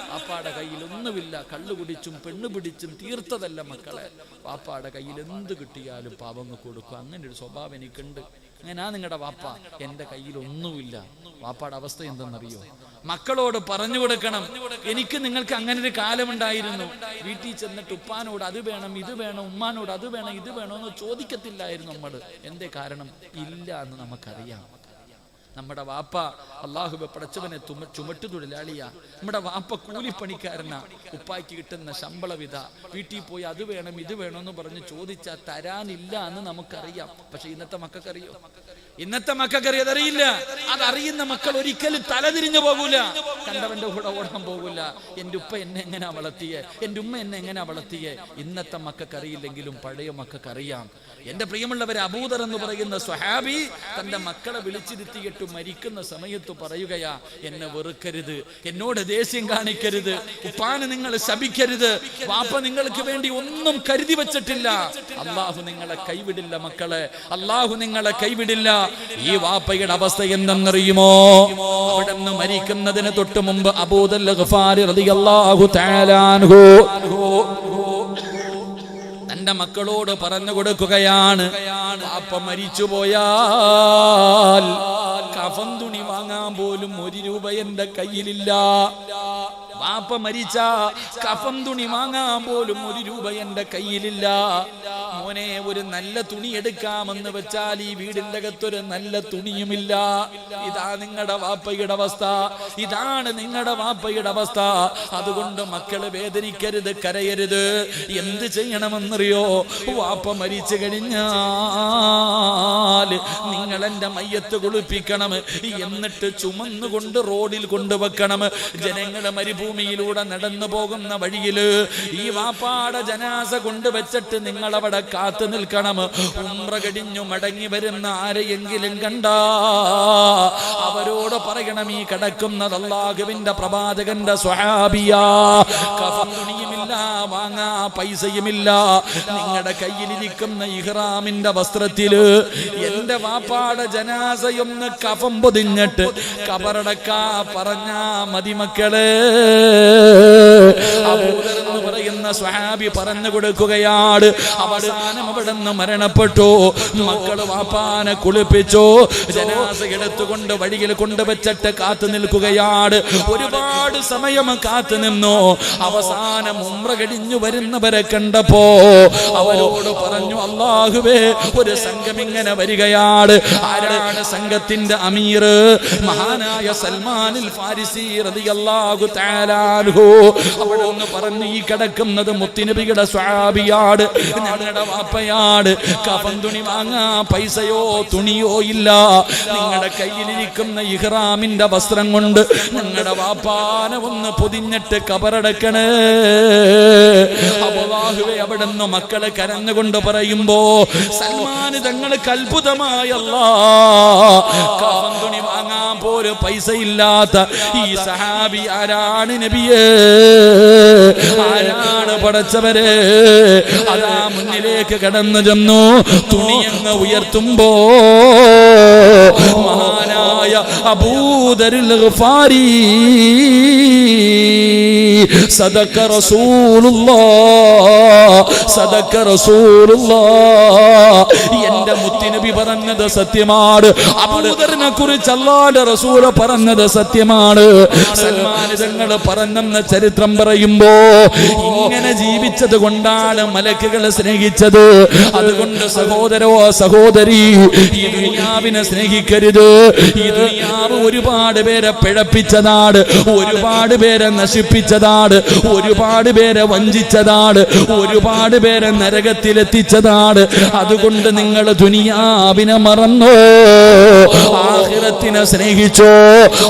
വാപ്പാടെ കയ്യിൽ ഒന്നുമില്ല. കള്ളു കുടിച്ചും പെണ്ണു പിടിച്ചും തീർത്തതല്ല മക്കളെ. വാപ്പാടെ കയ്യിൽ എന്ത് കിട്ടിയാലും പാവങ്ങൾ കൊടുക്കും. അങ്ങനെ ഒരു സ്വഭാവം എനിക്കുണ്ട്. അങ്ങനാ നിങ്ങളുടെ വാപ്പ. എൻ്റെ കയ്യിൽ ഒന്നുമില്ല. വാപ്പാടെ അവസ്ഥ എന്തെന്നറിയോ? മക്കളോട് പറഞ്ഞു കൊടുക്കണം, എനിക്ക് നിങ്ങൾക്ക് അങ്ങനെ ഒരു കാലമുണ്ടായിരുന്നു. വീട്ടിൽ ചെന്നിട്ട് ഉപ്പാനോട് അത് വേണം ഇത് വേണം, ഉമ്മാനോട് അത് വേണം ഇത് വേണം എന്ന് ചോദിക്കത്തില്ലായിരുന്നു നമ്മൾ. എന്തേ കാരണം? ഇല്ല എന്ന് നമുക്കറിയാം. നമ്മുടെ വാപ്പ അല്ലാഹുവേ പടച്ചവനെ ചുമട്ടു തൊഴിലാളിയാ. നമ്മുടെ വാപ്പ കൂലിപ്പണിക്കാരനാ. ഉപ്പായ്ക്ക് കിട്ടുന്ന ശമ്പളം ഇതാ. വീട്ടിൽ പോയി അത് വേണം ഇത് വേണമെന്ന് പറഞ്ഞ് ചോദിച്ചാൽ തരാനില്ല എന്ന് നമുക്കറിയാം. പക്ഷെ ഇന്നത്തെ മക്കൾക്കറിയോ? ഇന്നത്തെ മക്കൾക്കറിയാം, അതറിയില്ല. അതറിയുന്ന മക്കൾ ഒരിക്കലും തലതിരിഞ്ഞു പോകൂല, കണ്ടവന്റെ കൂടെ ഓടാൻ പോകൂല. എൻ്റെ ഉപ്പ എന്നെ എങ്ങനെയാ വളർത്തിയേ, എൻ്റെ ഉമ്മ എന്നെ എങ്ങനെയാ വളർത്തിയേ. ഇന്നത്തെ മക്കൾക്കറിയില്ലെങ്കിലും പഴയ മക്കൾക്കറിയാം. എൻ്റെ പ്രിയമുള്ളവരെ, അബൂദർ എന്ന് പറയുന്ന സ്വഹാബി തന്റെ മക്കളെ വിളിച്ചിരുത്തിയിട്ട് മരിക്കുന്ന സമയത്ത് പറയുകയാ, എന്നെ വെറുക്കരുത്, എന്നോട് ദേഷ്യം കാണിക്കരുത്, ഉപ്പാന് നിങ്ങൾ ശപിക്കരുത്, വാപ്പ നിങ്ങൾക്ക് വേണ്ടി ഒന്നും കരുതി വെച്ചിട്ടില്ല. അള്ളാഹു നിങ്ങളെ കൈവിടില്ല മക്കളെ, അള്ളാഹു നിങ്ങളെ കൈവിടില്ല. ഈ വാപ്പയുടെ അവസ്ഥ എന്തെന്നറിയുമോ? അവിടെ നിന്ന് മരിക്കുന്നതിന് തൊട്ട് മുമ്പ് അബൂദർ ഗിഫാരി റളിയല്ലാഹു തആല അൻഹു തന്റെ മക്കളോട് പറഞ്ഞു കൊടുക്കുകയാണ്, വാപ്പ മരിച്ചു പോയാൽ കഫൻ തുണി വാങ്ങാൻ പോലും 1 രൂപ എന്റെ കയ്യിലില്ല. വാപ്പ മരിച്ച കഫൻ തുണി വാങ്ങാൻ പോലും 1 രൂപ എന്റെ കയ്യിലില്ല. മോനെ, ഒരു നല്ല തുണി എടുക്കാമെന്ന് വെച്ചാൽ ഈ വീടിന്റെ അകത്തൊരു നല്ല തുണിയുമില്ല. ഇതാ നിങ്ങളുടെ വാപ്പയുടെ അവസ്ഥ, ഇതാണ് നിങ്ങളുടെ വാപ്പയുടെ അവസ്ഥ. അതുകൊണ്ട് മക്കള് വേദനിക്കരുത്, കരയരുത്. എന്ത് ചെയ്യണമെന്നറിയോ? വാപ്പ മരിച്ചു കഴിഞ്ഞാൽ നിങ്ങൾ എന്റെ മയ്യത്ത് കുളിപ്പിക്കണം, എന്നിട്ട് ചുമന്നുകൊണ്ട് റോഡിൽ കൊണ്ടുവെക്കണം. ജനങ്ങളെ മരുഭൂമിയിലൂടെ നടന്നു പോകുന്ന വഴിയില് ഈ വാപ്പാടെ ജനാസ കൊണ്ടുവച്ചിട്ട് നിങ്ങൾ അവിടെ കാത്തു നിൽക്കണം. ഉംറ കഴിഞ്ഞു മടങ്ങി വരുന്ന ആരെയെങ്കിലും കണ്ടാ അവരോട് പറയണം, ഈ കിടക്കുന്നത് അല്ലാഹുവിന്റെ പ്രവാചകന്റെ സ്വഹാബിയാ. കഫൻ തുണിയുമില്ല, വാങ്ങാ പൈസയുമില്ല. നിങ്ങളുടെ കയ്യിലിരിക്കുന്ന ഇഹ്റാമിന്റെ വസ്ത്രത്തില് എന്റെ വാപ്പാടെ ജനാസയൊന്ന് കഫം പൊതിഞ്ഞിട്ട് കബറടക്കാ പറഞ്ഞാ മതി മക്കളെ. അബൂദർ എന്ന് പറയുന്ന സ്വഹാബി പറഞ്ഞു കൊടുക്കുകയാണ്. അവസാനം അവിടെ നിന്ന് മരണപ്പെട്ടു. മക്കള് വാപ്പാനെ കുളിപ്പിച്ചു, ജനാസ എടുത്തുകൊണ്ട് വഴിയിൽ കൊണ്ടുവച്ചിട്ട് കാത്തു നിൽക്കുകയാണ്. ഒരുപാട് സമയം കാത്തു നിന്നു. അവസാനം ഉംറ കഴിഞ്ഞു വരുന്നവരെ കണ്ടപ്പോ അവരോട് പറഞ്ഞു, അല്ലാഹുവേ, ഒരു സംഘം ഇങ്ങനെ വരികയാണ്. ആരാണ് സംഘത്തിന്റെ അമീർ? മഹാനായ സൽമാനുൽ ഫാരിസി റളിയല്ലാഹു തആല അൻഹു. അവിടെ ഒന്ന് പറഞ്ഞു, ഈ കിടക്കുന്ന കിടക്കുന്നത് മുത്തുനബിയുടെ സ്വഹാബിയാണ്, ഞങ്ങളുടെ വാപ്പയാണ്. കഫൻ തുണി വാങ്ങാൻ പൈസയോ തുണിയോ ഇല്ല. നിങ്ങളുടെ കയ്യിലിരിക്കുന്ന ഇഹ്റാമിന്റെ വസ്ത്രം കൊണ്ട് ഞങ്ങളുടെ വാപ്പാനെ ഒന്ന് പൊതിഞ്ഞിട്ട് കബറടക്കണേ. അല്ലാഹുവേ, അവിടുന്ന് മക്കളെ കരഞ്ഞുകൊണ്ട് പറയുമ്പോ സൽമാൻ തങ്ങൾക്ക് അത്ഭുതമായ കഫൻ തുണി വാങ്ങാൻ പോലും പൈസ ഇല്ലാത്ത ഈ സഹാബി ആരാണ് നബിയേ? ആരാണ് പടച്ചവരെ? അതാ മുന്നിലേക്ക് കടന്നു ചെന്നു. തുണിയങ്ങ് ഉയർത്തുമ്പോ മഹാനായ അബൂദറുൽ ഗഫാരി സദഖ റസൂലുള്ളാഹ്, സദഖ റസൂലുള്ളാഹ്. എന്റെ മുത്തുനബി പറഞ്ഞത് സത്യമാണ്. അബൂദറിനെ കുറിച്ച് അല്ലാഹുവിന്റെ റസൂൽ പറഞ്ഞത് സത്യമാണ്. സൽമാൻ തങ്ങൾ പറഞ്ഞെന്ന ചരിത്രം പറയുമ്പോ ഇങ്ങനെ ജീവിച്ചത് കൊണ്ടാണ് മലക്കുകളെ സ്നേഹിച്ചത്. അതുകൊണ്ട് സഹോദരോ സഹോദരി, ഈ ദുനിയാവിനെ സ്നേഹിക്കരുത്. ഈ ദുനിയാവ് ഒരുപാട് പേരെ പിഴപ്പിച്ചതാണ്, ഒരുപാട് പേരെ നശിപ്പിച്ചതാണ്, ഒരുപാട് പേരെ വഞ്ചിച്ചതാണ്, ഒരുപാട് പേരെ നരകത്തിലെത്തിച്ചതാണ്. അതുകൊണ്ട് നിങ്ങൾ ദുനിയാവിനെ മറന്നോ, ആഖിറത്തിനെ സ്നേഹിച്ചോ.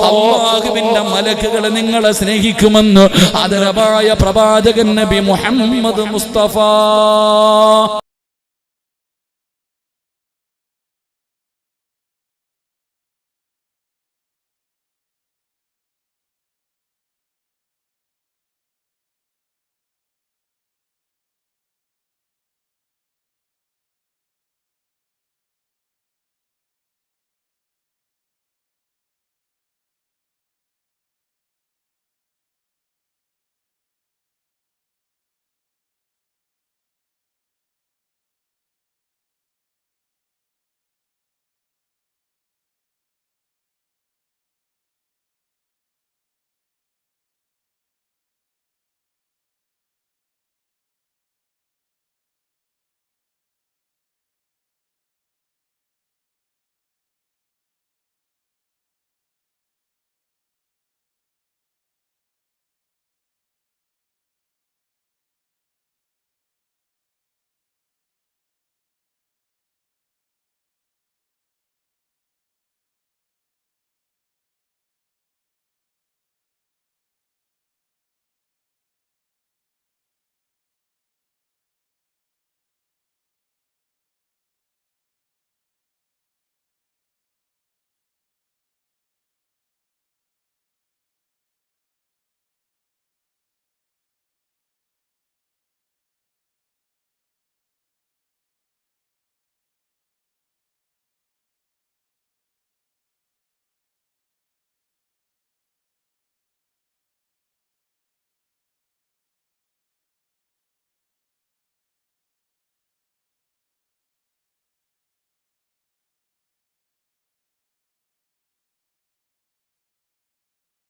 അല്ലാഹുവിന്റെ മലക്കുകൾ നിങ്ങളെ സ്നേഹിക്കുമെന്ന് ആദരവായ പ്രവാചകൻ നബി മുഹമ്മദ് മുസ്തഫ.